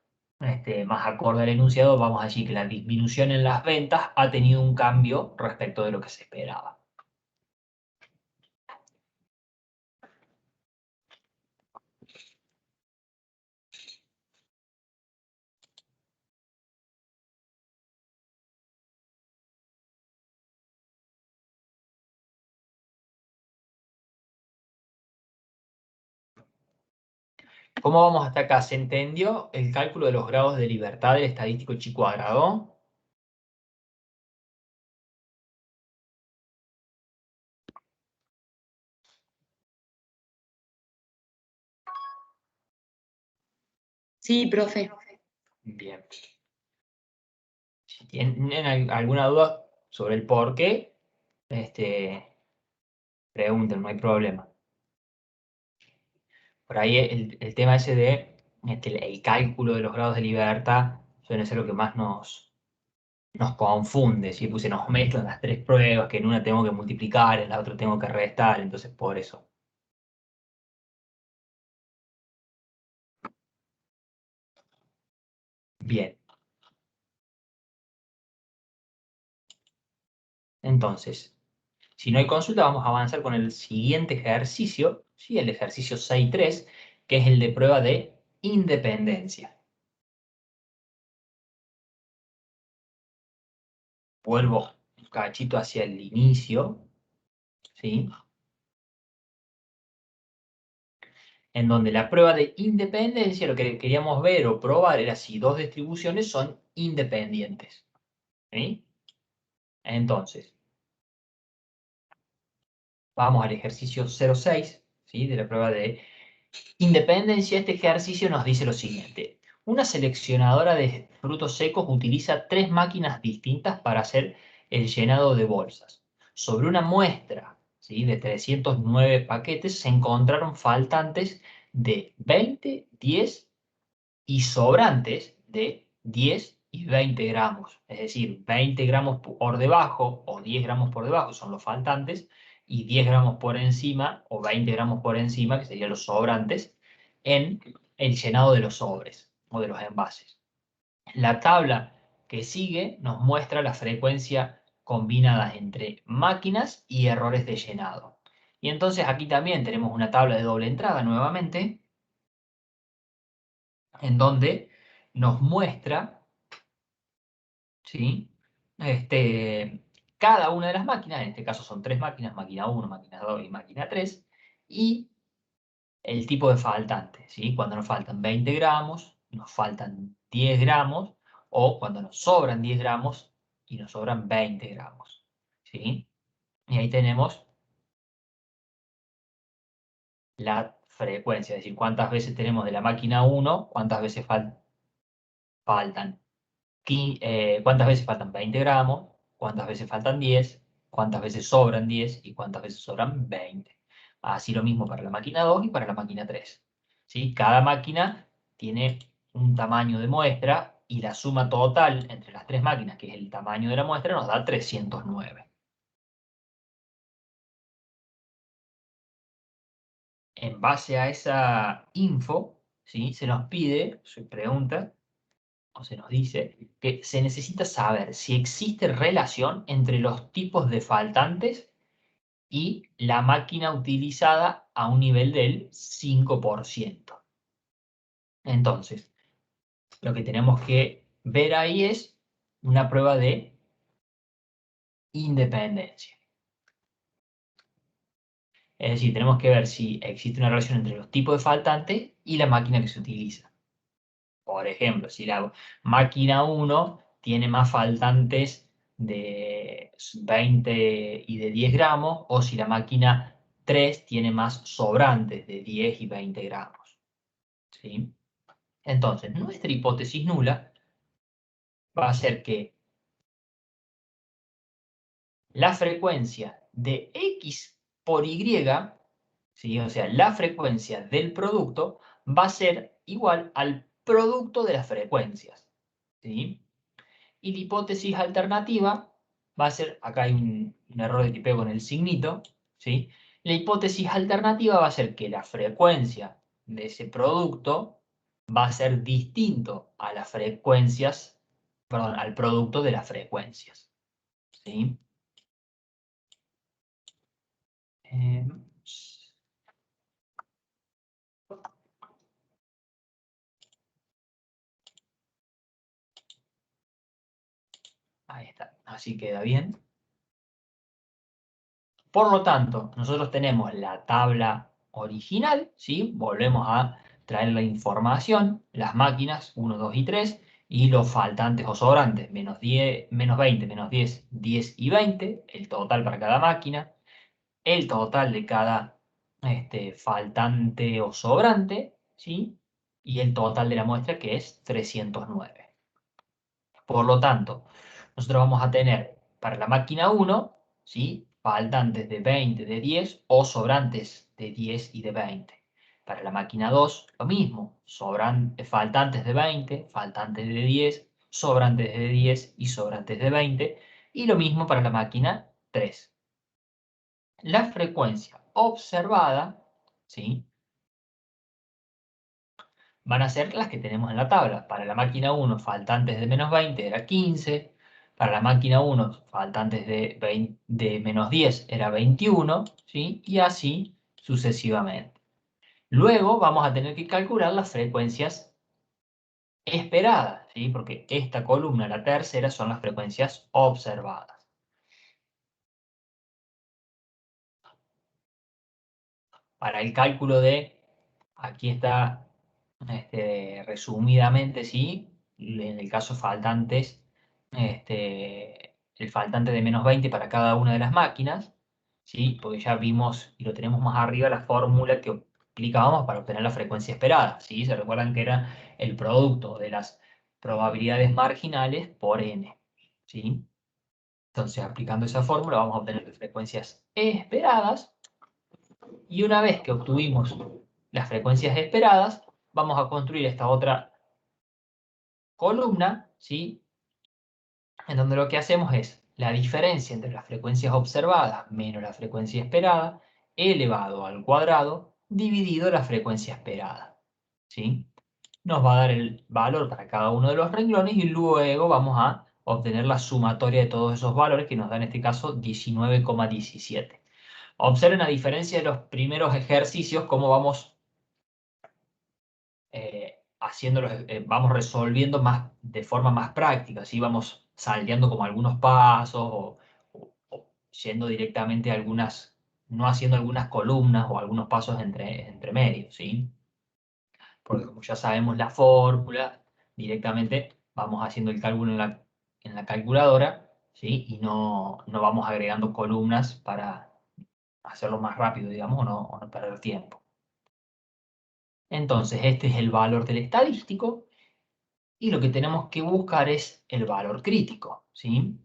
Speaker 1: más acorde al enunciado, vamos a decir que la disminución en las ventas ha tenido un cambio respecto de lo que se esperaba. ¿Cómo vamos hasta acá? ¿Se entendió el cálculo de los grados de libertad del estadístico chi cuadrado?
Speaker 3: Sí, profe.
Speaker 1: Bien. Si tienen alguna duda sobre el por qué, pregunten, no hay problema. Por ahí el tema ese de el cálculo de los grados de libertad suele ser lo que más nos confunde, ¿sí? Pues se nos mezclan las tres pruebas, que en una tengo que multiplicar, en la otra tengo que restar, entonces por eso. Bien. Entonces, si no hay consulta, vamos a avanzar con el siguiente ejercicio, ¿sí? El ejercicio 6.3, que es el de prueba de independencia. Vuelvo un cachito hacia el inicio, ¿sí? En donde la prueba de independencia, lo que queríamos ver o probar era si dos distribuciones son independientes, ¿sí? Entonces, vamos al ejercicio 0.6, ¿sí? De la prueba de independencia. Este ejercicio nos dice lo siguiente. Una seleccionadora de frutos secos utiliza 3 máquinas distintas para hacer el llenado de bolsas. Sobre una muestra, ¿sí? De 309 paquetes se encontraron faltantes de 20, 10 y sobrantes de 10 y 20 gramos. Es decir, 20 gramos por debajo o 10 gramos por debajo son los faltantes y 10 gramos por encima o 20 gramos por encima, que serían los sobrantes, en el llenado de los sobres o de los envases. La tabla que sigue nos muestra la frecuencia combinada entre máquinas y errores de llenado. Y entonces aquí también tenemos una tabla de doble entrada nuevamente, en donde nos muestra, ¿sí? Cada una de las máquinas, en este caso son 3 máquinas, máquina 1, máquina 2 y máquina 3, y el tipo de faltante, ¿sí? Cuando nos faltan 20 gramos, nos faltan 10 gramos, o cuando nos sobran 10 gramos y nos sobran 20 gramos, ¿sí? Y ahí tenemos la frecuencia, es decir, cuántas veces tenemos de la máquina 1, cuántas veces faltan. ¿Cuántas veces faltan 20 gramos? ¿Cuántas veces faltan 10? ¿Cuántas veces sobran 10? ¿Y cuántas veces sobran 20? Así lo mismo para la máquina 2 y para la máquina 3. ¿Sí? Cada máquina tiene un tamaño de muestra y la suma total entre las 3 máquinas, que es el tamaño de la muestra, nos da 309. En base a esa info, ¿sí? Se nos pide, se pregunta, o se nos dice que se necesita saber si existe relación entre los tipos de faltantes y la máquina utilizada a un nivel del 5%. Entonces, lo que tenemos que ver ahí es una prueba de independencia. Es decir, tenemos que ver si existe una relación entre los tipos de faltantes y la máquina que se utiliza. Por ejemplo, si la máquina 1 tiene más faltantes de 20 y de 10 gramos, o si la máquina 3 tiene más sobrantes de 10 y 20 gramos. ¿Sí? Entonces, nuestra hipótesis nula va a ser que la frecuencia de X por Y, ¿sí? O sea, la frecuencia del producto, va a ser igual al producto de las frecuencias, ¿sí? Y la hipótesis alternativa va a ser, acá hay un error de tipeo con el signito, ¿sí? La hipótesis alternativa va a ser que la frecuencia de ese producto va a ser distinto a las frecuencias, perdón, al producto de las frecuencias, ¿sí? Ahí está, así queda bien. Por lo tanto, nosotros tenemos la tabla original, ¿sí? Volvemos a traer la información, las máquinas 1, 2 y 3, y los faltantes o sobrantes, menos 10, menos 20, menos 10, 10 y 20, el total para cada máquina, el total de cada faltante o sobrante, ¿sí? Y el total de la muestra, que es 309. Por lo tanto, nosotros vamos a tener para la máquina 1, ¿sí? Faltantes de 20, de 10 o sobrantes de 10 y de 20. Para la máquina 2, lo mismo, faltantes de 20, faltantes de 10, sobrantes de 10 y sobrantes de 20. Y lo mismo para la máquina 3. La frecuencia observada, ¿sí? Van a ser las que tenemos en la tabla. Para la máquina 1, faltantes de menos 20 era 15. Para la máquina 1, faltantes de menos 10 era 21, ¿sí? Y así sucesivamente. Luego vamos a tener que calcular las frecuencias esperadas, ¿sí? Porque esta columna, la tercera, son las frecuencias observadas. Para el cálculo de, aquí está resumidamente, ¿sí? En el caso faltantes, el faltante de menos 20 para cada una de las máquinas, ¿sí? Porque ya vimos, y lo tenemos más arriba, la fórmula que aplicábamos para obtener la frecuencia esperada, ¿sí? Se recuerdan que era el producto de las probabilidades marginales por n, ¿sí? Entonces, aplicando esa fórmula, vamos a obtener las frecuencias esperadas, y una vez que obtuvimos las frecuencias esperadas, vamos a construir esta otra columna, ¿sí? En donde lo que hacemos es la diferencia entre las frecuencias observadas menos la frecuencia esperada elevado al cuadrado dividido la frecuencia esperada, ¿sí? Nos va a dar el valor para cada uno de los renglones y luego vamos a obtener la sumatoria de todos esos valores que nos da en este caso 19,17. Observen, a diferencia de los primeros ejercicios, cómo vamos vamos resolviendo más, de forma más práctica, ¿sí? Vamos salteando como algunos pasos o yendo directamente a algunas, no haciendo algunas columnas o algunos pasos entre medios, ¿sí? Porque como ya sabemos la fórmula, directamente vamos haciendo el cálculo en la calculadora, ¿sí? Y no vamos agregando columnas para hacerlo más rápido, digamos, o no perder tiempo. Entonces, este es el valor del estadístico. Y lo que tenemos que buscar es el valor crítico, ¿sí?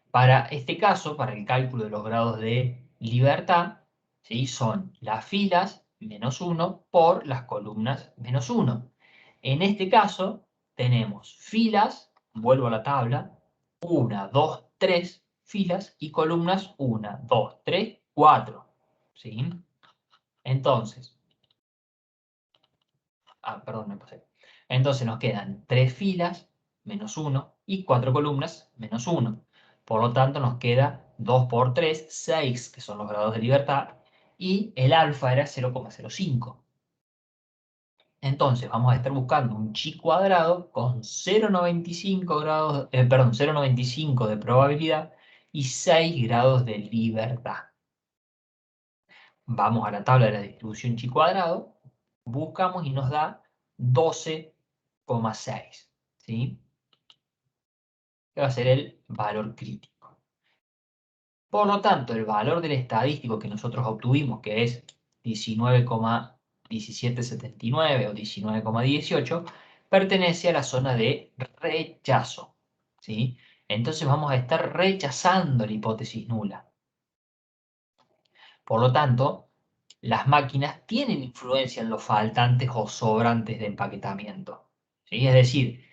Speaker 1: Para este caso, para el cálculo de los grados de libertad, ¿sí? Son las filas menos 1 por las columnas menos 1. En este caso, tenemos filas, vuelvo a la tabla, 1, 2, 3 filas y columnas 1, 2, 3, 4, ¿sí? Entonces, perdón, me pasé. Entonces nos quedan 3 filas, menos 1, y 4 columnas, menos 1. Por lo tanto, nos queda 2 por 3, 6, que son los grados de libertad, y el alfa era 0,05. Entonces, vamos a estar buscando un chi cuadrado con 0,95 grados, 0,95 de probabilidad y 6 grados de libertad. Vamos a la tabla de la distribución chi cuadrado, buscamos y nos da 12,6, ¿sí? Que va a ser el valor crítico. Por lo tanto, el valor del estadístico que nosotros obtuvimos, que es 19,1779 o 19,18, pertenece a la zona de rechazo, ¿sí? Entonces vamos a estar rechazando la hipótesis nula. Por lo tanto, las máquinas tienen influencia en los faltantes o sobrantes de empaquetamiento. ¿Sí? Es decir,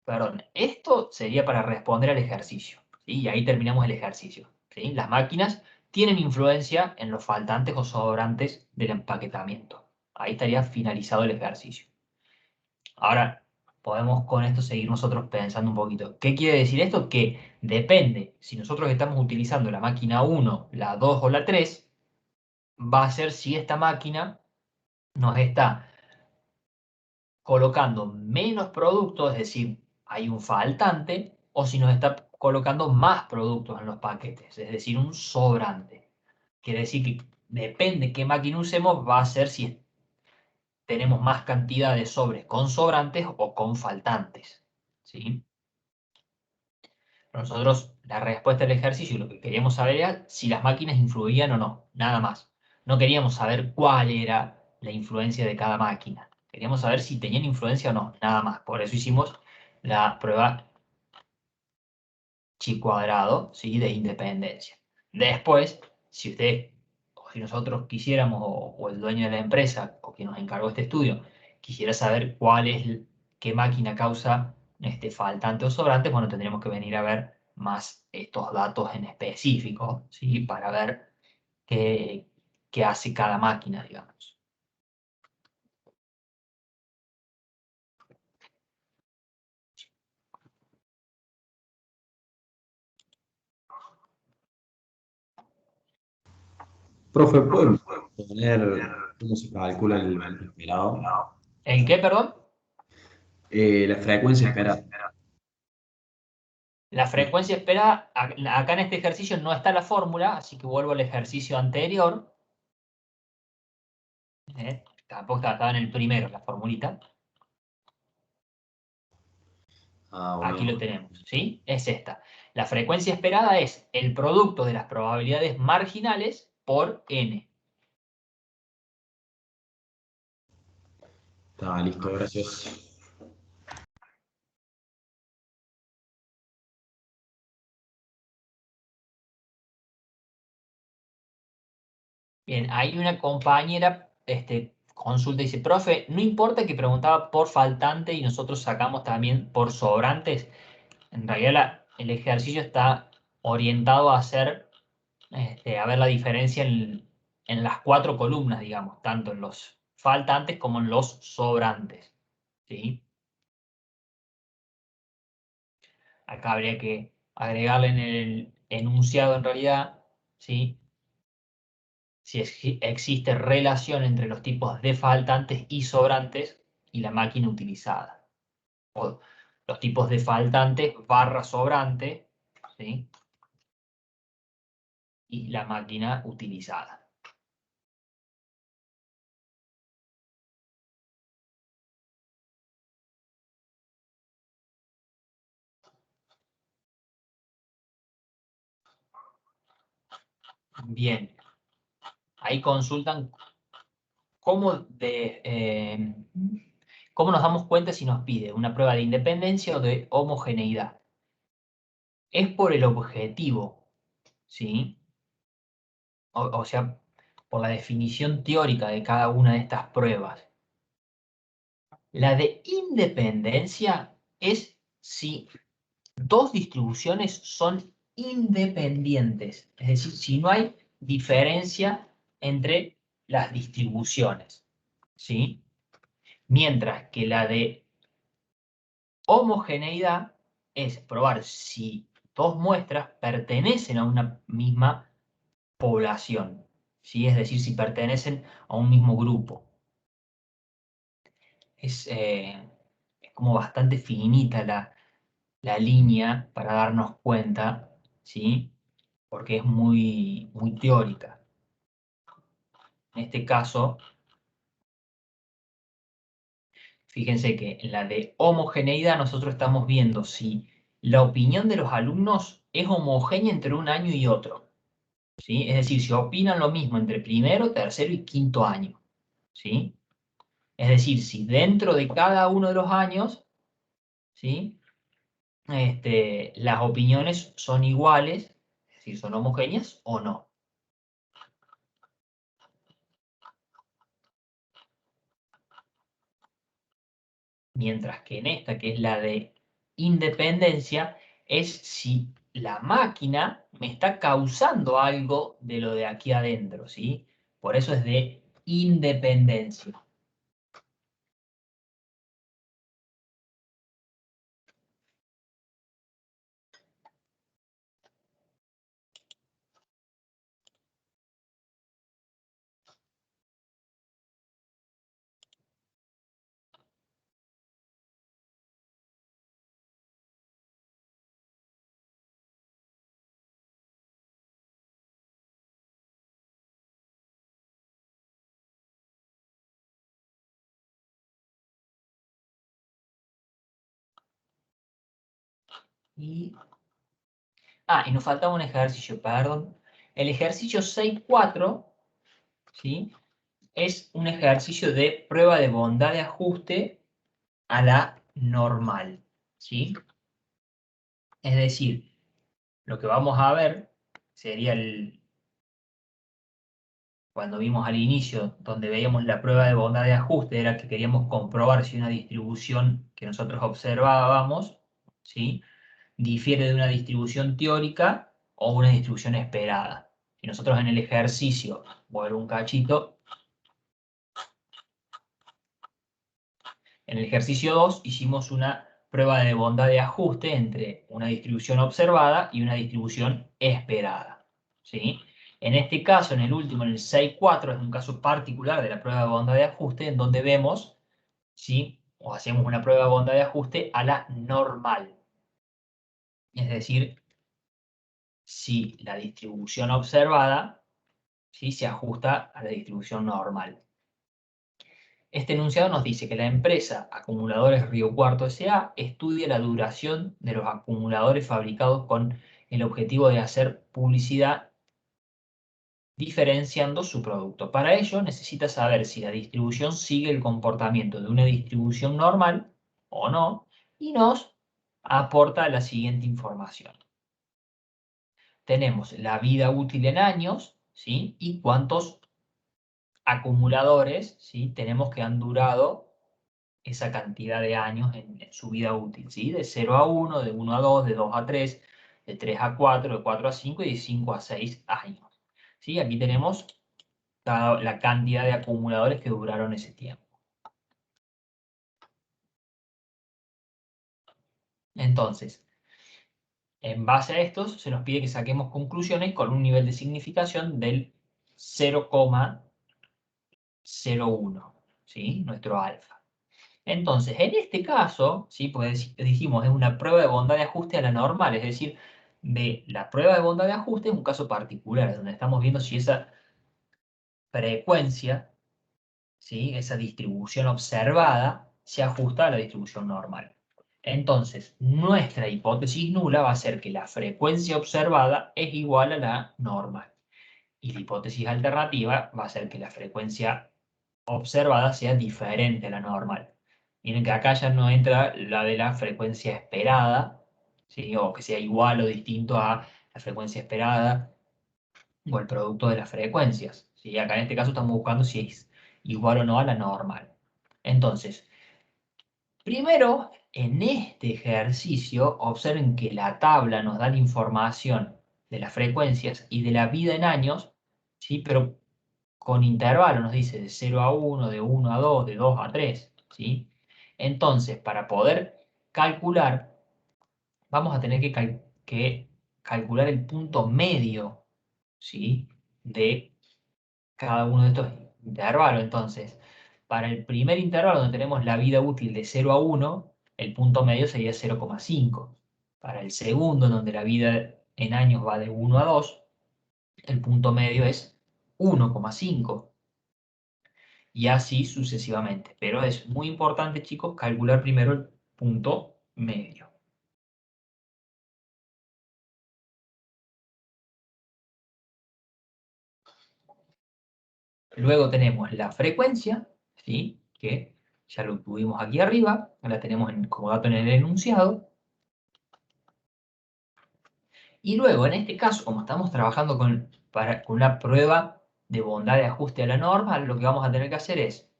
Speaker 1: perdón, esto sería para responder al ejercicio. ¿Sí? Y ahí terminamos el ejercicio. ¿Sí? Las máquinas tienen influencia en los faltantes o sobrantes del empaquetamiento. Ahí estaría finalizado el ejercicio. Ahora, podemos con esto seguir nosotros pensando un poquito. ¿Qué quiere decir esto? Que depende, si nosotros estamos utilizando la máquina 1, la 2 o la 3, va a ser si esta máquina nos está colocando menos productos, es decir, hay un faltante, o si nos está colocando más productos en los paquetes, es decir, un sobrante. Quiere decir que depende qué máquina usemos, va a ser si tenemos más cantidad de sobres con sobrantes o con faltantes. ¿Sí? Nosotros, la respuesta del ejercicio, lo que queríamos saber era si las máquinas influían o no, nada más. No queríamos saber cuál era la influencia de cada máquina. Queríamos saber si tenían influencia o no, nada más. Por eso hicimos la prueba chi cuadrado, ¿sí? De independencia. Después, si usted, o si nosotros quisiéramos, o el dueño de la empresa, o quien nos encargó este estudio, quisiera saber qué máquina causa faltante o sobrante, bueno, tendríamos que venir a ver más estos datos en específico, ¿sí? Para ver qué hace cada máquina, digamos.
Speaker 6: Profe, ¿pueden poner cómo se calcula el valor esperado?
Speaker 1: ¿En qué, perdón?
Speaker 6: La frecuencia esperada.
Speaker 1: La frecuencia esperada, acá en este ejercicio no está la fórmula, así que vuelvo al ejercicio anterior. Tampoco estaba en el primero, la formulita. Aquí lo
Speaker 6: Bueno.
Speaker 1: tenemos, ¿sí? Es esta. La frecuencia esperada es el producto de las probabilidades marginales por n.
Speaker 6: Está listo, gracias.
Speaker 1: Bien, hay una compañera consulta y dice, profe, no importa que preguntaba por faltante y nosotros sacamos también por sobrantes. En realidad el ejercicio está orientado a hacer, a ver la diferencia en las 4 columnas, digamos, tanto en los faltantes como en los sobrantes. ¿Sí? Acá habría que agregarle en el enunciado en realidad, ¿sí? Si existe relación entre los tipos de faltantes y sobrantes y la máquina utilizada. O los tipos de faltantes barra sobrante, ¿sí? Y la máquina utilizada. Bien. Ahí consultan cómo nos damos cuenta si nos pide una prueba de independencia o de homogeneidad. Es por el objetivo, ¿sí? O sea, por la definición teórica de cada una de estas pruebas. La de independencia es si dos distribuciones son independientes, es decir, si no hay diferencia entre las distribuciones, ¿sí? Mientras que la de homogeneidad es probar si dos muestras pertenecen a una misma población, ¿sí? Es decir, si pertenecen a un mismo grupo. Es como bastante finita la línea para darnos cuenta, ¿sí? Porque es muy teórica. En este caso, fíjense que en la de homogeneidad nosotros estamos viendo si la opinión de los alumnos es homogénea entre un año y otro, ¿sí? Es decir, si opinan lo mismo entre primero, tercero y quinto año, ¿sí? Es decir, si dentro de cada uno de los años, ¿sí? Las opiniones son iguales, es decir, son homogéneas o no. Mientras que en esta, que es la de independencia, es si la máquina me está causando algo de lo de aquí adentro, ¿sí? Por eso es de independencia. Y nos faltaba un ejercicio, perdón. El ejercicio 6.4, ¿sí? Es un ejercicio de prueba de bondad de ajuste a la normal, ¿sí? Es decir, lo que vamos a ver sería cuando vimos al inicio, donde veíamos la prueba de bondad de ajuste, era que queríamos comprobar si una distribución que nosotros observábamos, ¿sí? Difiere de una distribución teórica o una distribución esperada. Si nosotros en el ejercicio, vuelvo un cachito, en el ejercicio 2 hicimos una prueba de bondad de ajuste entre una distribución observada y una distribución esperada, ¿sí? En este caso, en el último, en el 6.4, es un caso particular de la prueba de bondad de ajuste en donde vemos, ¿sí? O hacemos una prueba de bondad de ajuste a la normal. Es decir, si la distribución observada, ¿sí?, se ajusta a la distribución normal. Este enunciado nos dice que la empresa Acumuladores Río Cuarto S.A. estudia la duración de los acumuladores fabricados con el objetivo de hacer publicidad diferenciando su producto. Para ello necesita saber si la distribución sigue el comportamiento de una distribución normal o no, y nos aporta la siguiente información. Tenemos la vida útil en años, ¿sí?, y cuántos acumuladores, ¿sí?, tenemos que han durado esa cantidad de años en su vida útil, ¿sí? De 0 a 1, de 1 a 2, de 2 a 3, de 3 a 4, de 4 a 5 y de 5 a 6 años, ¿sí? Aquí tenemos la cantidad de acumuladores que duraron ese tiempo. Entonces, en base a estos, se nos pide que saquemos conclusiones con un nivel de significación del 0,01, ¿sí? Nuestro alfa. Entonces, en este caso, ¿sí?, pues dijimos, es una prueba de bondad de ajuste a la normal, es decir, la prueba de bondad de ajuste es un caso particular, donde estamos viendo si esa frecuencia, ¿sí?, esa distribución observada, se ajusta a la distribución normal. Entonces, nuestra hipótesis nula va a ser que la frecuencia observada es igual a la normal. Y la hipótesis alternativa va a ser que la frecuencia observada sea diferente a la normal. Miren que acá ya no entra la de la frecuencia esperada, ¿sí?, o que sea igual o distinto a la frecuencia esperada o el producto de las frecuencias, ¿sí? Acá en este caso estamos buscando si es igual o no a la normal. Entonces, primero, en este ejercicio, observen que la tabla nos da la información de las frecuencias y de la vida en años, ¿sí?, pero con intervalo, nos dice de 0 a 1, de 1 a 2, de 2 a 3, ¿sí? Entonces, para poder calcular, vamos a tener que calcular el punto medio, ¿sí?, de cada uno de estos intervalos. Entonces, para el primer intervalo donde tenemos la vida útil de 0 a 1, el punto medio sería 0,5. Para el segundo, donde la vida en años va de 1 a 2, el punto medio es 1,5. Y así sucesivamente. Pero es muy importante, chicos, calcular primero el punto medio. Luego tenemos la frecuencia, ¿sí?, que ya lo tuvimos aquí arriba, la tenemos como dato en el enunciado. Y luego, en este caso, como estamos trabajando con una prueba de bondad de ajuste a la norma, lo que vamos a tener que hacer es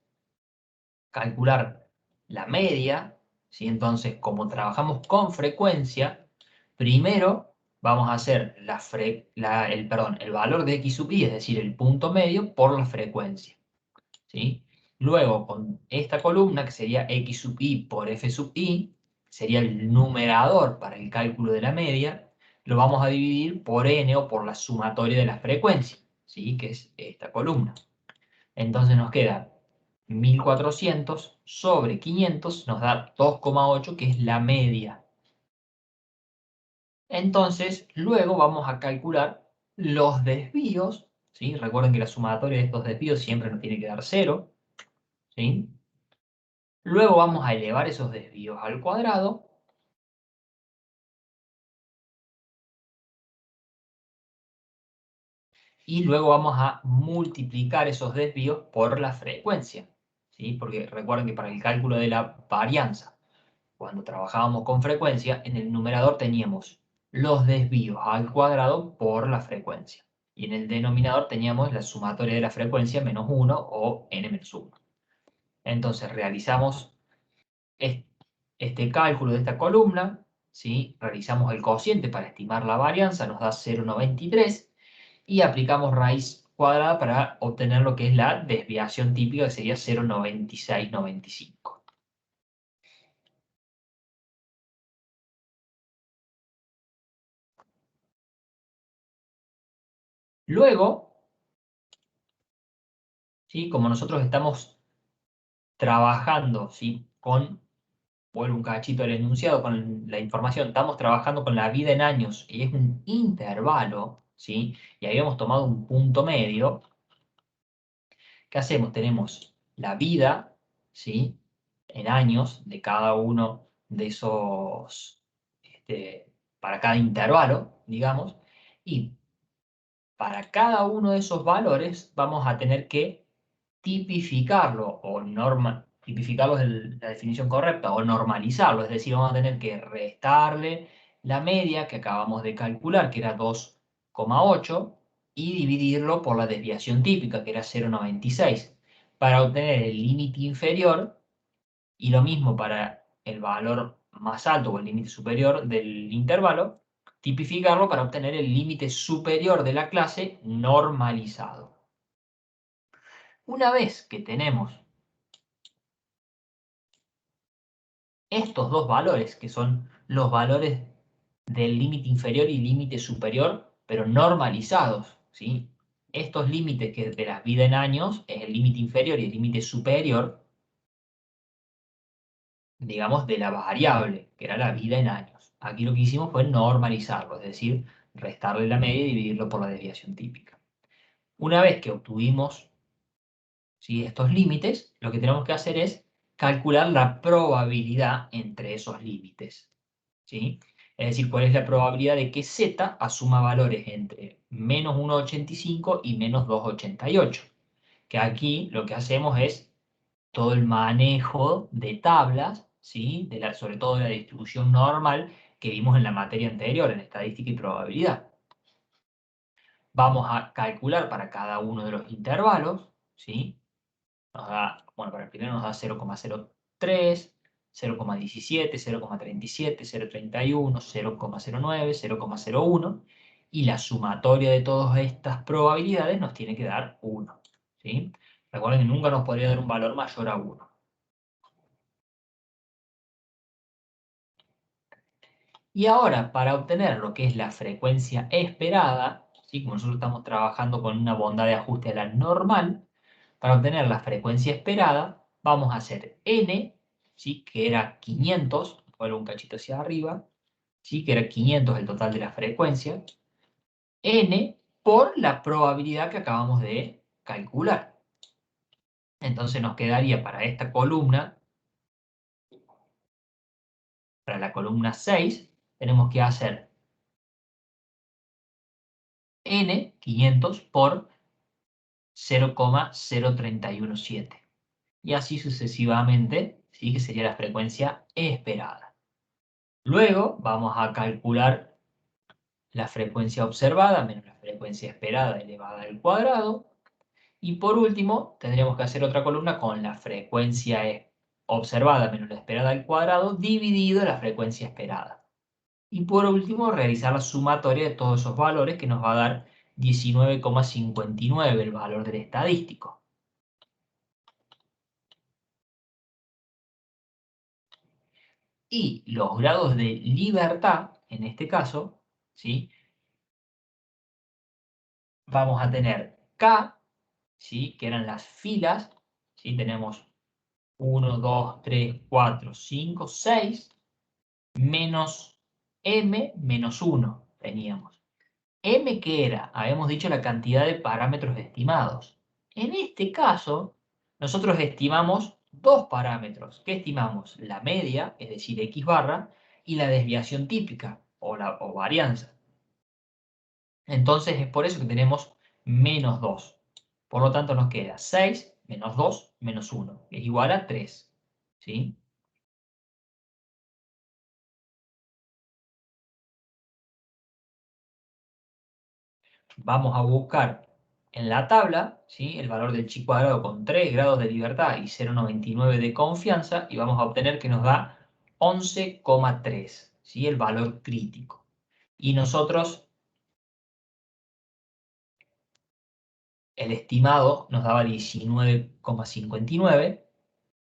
Speaker 1: calcular la media, ¿sí? Entonces, como trabajamos con frecuencia, primero vamos a hacer el valor de x sub i, es decir, el punto medio, por la frecuencia, ¿sí? Luego, con esta columna, que sería x sub i por f sub i, sería el numerador para el cálculo de la media, lo vamos a dividir por n o por la sumatoria de la frecuencia, ¿sí? Que es esta columna. Entonces nos queda 1400 sobre 500, nos da 2,8, que es la media. Entonces, luego vamos a calcular los desvíos, ¿sí? Recuerden que la sumatoria de estos desvíos siempre nos tiene que dar 0, ¿sí? Luego vamos a elevar esos desvíos al cuadrado. Y luego vamos a multiplicar esos desvíos por la frecuencia, ¿sí? Porque recuerden que para el cálculo de la varianza, cuando trabajábamos con frecuencia, en el numerador teníamos los desvíos al cuadrado por la frecuencia. Y en el denominador teníamos la sumatoria de la frecuencia menos 1 o n menos 1. Entonces realizamos este cálculo de esta columna, ¿sí? Realizamos el cociente para estimar la varianza, nos da 0,93. Y aplicamos raíz cuadrada para obtener lo que es la desviación típica, que sería 0,9695. Luego, ¿sí? Como nosotros estamos trabajando, ¿sí? Vuelvo un cachito al enunciado, con la información, estamos trabajando con la vida en años y es un intervalo, ¿sí? Y habíamos tomado un punto medio. ¿Qué hacemos? Tenemos la vida, ¿sí? En años de cada uno de esos, para cada intervalo, digamos, y para cada uno de esos valores vamos a tener que tipificarlo o tipificarlo es la definición correcta, o normalizarlo, es decir, vamos a tener que restarle la media que acabamos de calcular, que era 2,8, y dividirlo por la desviación típica, que era 0,96, para obtener el límite inferior, y lo mismo para el valor más alto o el límite superior del intervalo, tipificarlo para obtener el límite superior de la clase normalizado. Una vez que tenemos estos dos valores, que son los valores del límite inferior y límite superior, pero normalizados, ¿sí? Estos límites que de la vida en años es el límite inferior y el límite superior, digamos, de la variable, que era la vida en años. Aquí lo que hicimos fue normalizarlo, es decir, restarle la media y dividirlo por la desviación típica. Una vez que obtuvimos, ¿sí?, estos límites, lo que tenemos que hacer es calcular la probabilidad entre esos límites, ¿sí? Es decir, cuál es la probabilidad de que z asuma valores entre menos 1,85 y menos 2,88. Que aquí lo que hacemos es todo el manejo de tablas, ¿sí? Sobre todo de la distribución normal que vimos en la materia anterior, en estadística y probabilidad. Vamos a calcular para cada uno de los intervalos, ¿sí? Bueno, para el primero nos da 0,03, 0,17, 0,37, 0,31, 0,09, 0,01, y la sumatoria de todas estas probabilidades nos tiene que dar 1, ¿sí? Recuerden que nunca nos podría dar un valor mayor a 1. Y ahora, para obtener lo que es la frecuencia esperada, ¿sí?, como nosotros estamos trabajando con una bondad de ajuste a la normal, para obtener la frecuencia esperada, vamos a hacer n, ¿sí?, que era 500, vuelvo un cachito hacia arriba, ¿sí?, que era 500 el total de la frecuencia, n por la probabilidad que acabamos de calcular. Entonces nos quedaría para esta columna, para la columna 6, tenemos que hacer n, 500, por 0,0317. Y así sucesivamente, ¿sí?, que sería la frecuencia esperada. Luego vamos a calcular la frecuencia observada menos la frecuencia esperada elevada al cuadrado. Y por último, tendríamos que hacer otra columna con la frecuencia observada menos la esperada al cuadrado, dividido la frecuencia esperada. Y por último, realizar la sumatoria de todos esos valores que nos va a dar 19,59, el valor del estadístico. Y los grados de libertad, en este caso, ¿sí? Vamos a tener K, ¿sí? Que eran las filas, ¿sí? Tenemos 1, 2, 3, 4, 5, 6, menos M menos 1 teníamos. M, ¿qué era? Habíamos dicho la cantidad de parámetros estimados. En este caso, nosotros estimamos dos parámetros. ¿Qué estimamos? La media, es decir, X barra, y la desviación típica, o varianza. Entonces es por eso que tenemos menos 2. Por lo tanto nos queda 6 menos 2 menos 1, que es igual a 3. ¿Sí? Vamos a buscar en la tabla, ¿sí? El valor del chi cuadrado con 3 grados de libertad y 0,99 de confianza, y vamos a obtener que nos da 11,3, ¿sí? El valor crítico. Y nosotros, el estimado nos daba 19,59,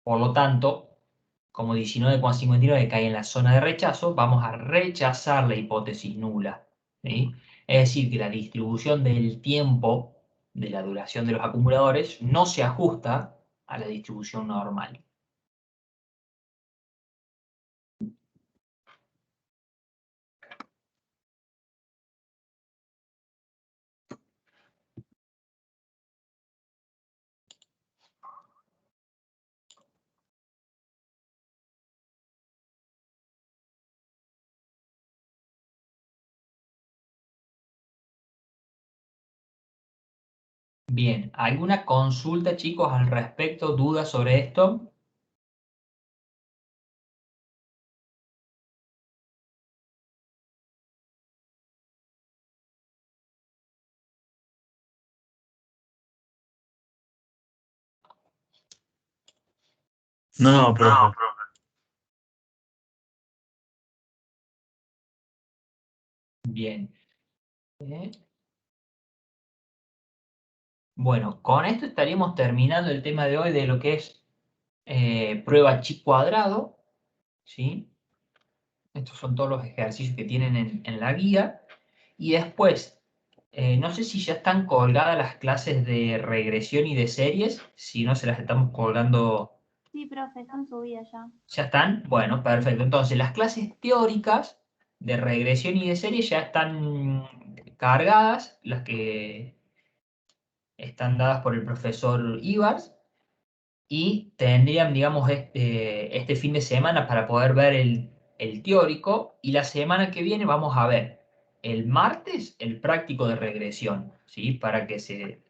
Speaker 1: por lo tanto, como 19,59 cae en la zona de rechazo, vamos a rechazar la hipótesis nula, ¿sí? Es decir, que la distribución del tiempo de la duración de los acumuladores no se ajusta a la distribución normal. Bien, ¿alguna consulta, chicos, al respecto? ¿Dudas sobre esto?
Speaker 7: No, profe.
Speaker 1: Bien. Bueno, con esto estaríamos terminando el tema de hoy de lo que es prueba chi cuadrado, ¿sí? Estos son todos los ejercicios que tienen en la guía. Y después, no sé si ya están colgadas las clases de regresión y de series, si no se las estamos colgando.
Speaker 8: Sí, profe, están subidas ya.
Speaker 1: ¿Ya están? Bueno, perfecto. Entonces, las clases teóricas de regresión y de series ya están cargadas, las que están dadas por el profesor Ibars, y tendrían, digamos, este fin de semana para poder ver el teórico, y la semana que viene vamos a ver el martes el práctico de regresión, ¿sí? Para que se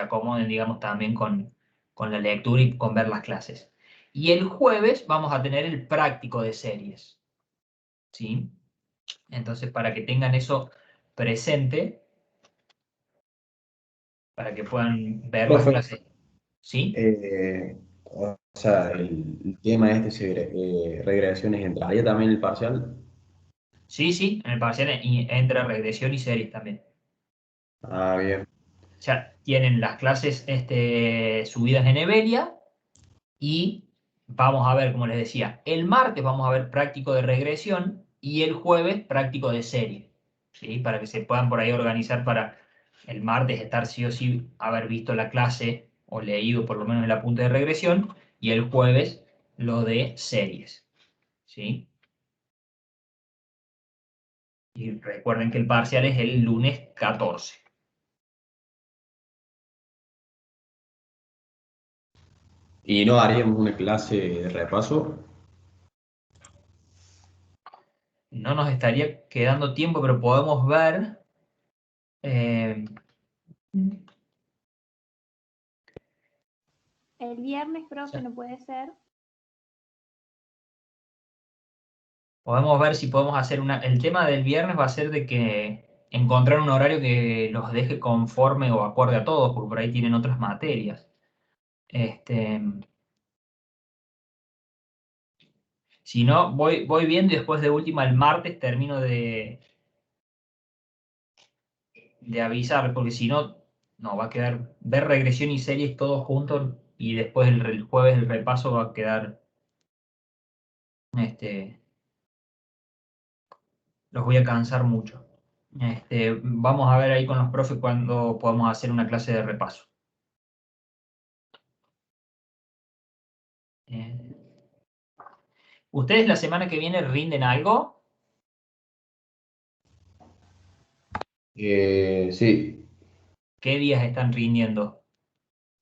Speaker 1: acomoden, digamos, también con la lectura y con ver las clases. Y el jueves vamos a tener el práctico de series, ¿sí? Entonces, para que tengan eso presente, para que puedan ver las
Speaker 6: Profe,
Speaker 1: clases, ¿sí?
Speaker 6: o sea, el tema regresiones entraría también en el parcial.
Speaker 1: Sí, sí, en el parcial entra regresión y series también.
Speaker 6: Ah, bien.
Speaker 1: Ya tienen las clases subidas en Evelia, y vamos a ver, como les decía, el martes vamos a ver práctico de regresión y el jueves práctico de serie, ¿sí? Para que se puedan por ahí organizar para el martes estar sí o sí haber visto la clase o leído por lo menos el apunte de regresión, y el jueves lo de series, ¿sí? Y recuerden que el parcial es el lunes 14.
Speaker 6: ¿Y no haríamos una clase de repaso?
Speaker 1: No nos estaría quedando tiempo, pero podemos ver. eh,
Speaker 8: El viernes, profe, no puede ser.
Speaker 1: Podemos ver si podemos hacer una. El tema del viernes va a ser de que encontrar un horario que los deje conforme o acorde a todos, porque por ahí tienen otras materias. Este, Si no, voy viendo y después de última el martes termino de avisar, porque si no, no, va a quedar ver regresión y series todos juntos y después el jueves el repaso va a quedar, los voy a cansar mucho. Vamos a ver ahí con los profes cuándo podemos hacer una clase de repaso. ¿Ustedes la semana que viene rinden algo?
Speaker 6: Sí,
Speaker 1: ¿Qué días están rindiendo?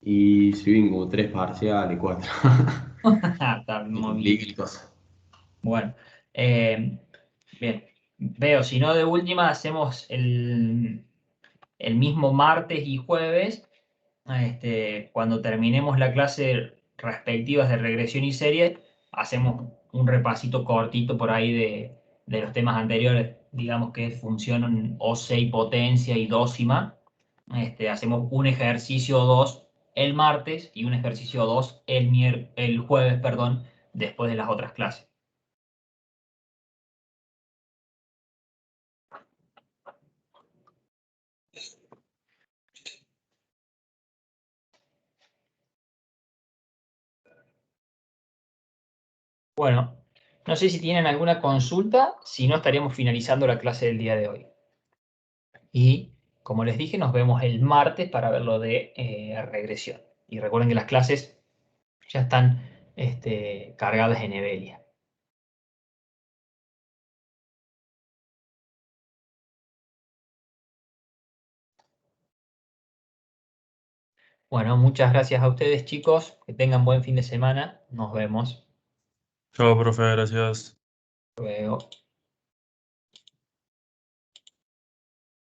Speaker 6: y si bien como 3 parciales, 4.
Speaker 1: Está
Speaker 6: Me
Speaker 1: muy bien.
Speaker 6: complica el cosa.
Speaker 1: Bueno, bien. Veo, si no de última hacemos el mismo martes y jueves, cuando terminemos la clase respectivas de regresión y serie, hacemos un repasito cortito por ahí de los temas anteriores, digamos que es función OC y potencia y dócima. Hacemos un ejercicio o dos el martes y un ejercicio o dos el jueves, perdón, después de las otras clases. Bueno, no sé si tienen alguna consulta, si no estaríamos finalizando la clase del día de hoy. Y como les dije, nos vemos el martes para ver lo de regresión. Y recuerden que las clases ya están cargadas en Evelia. Bueno, muchas gracias a ustedes, chicos. Que tengan buen fin de semana. Nos vemos
Speaker 7: Chao, profe, gracias.
Speaker 1: luego.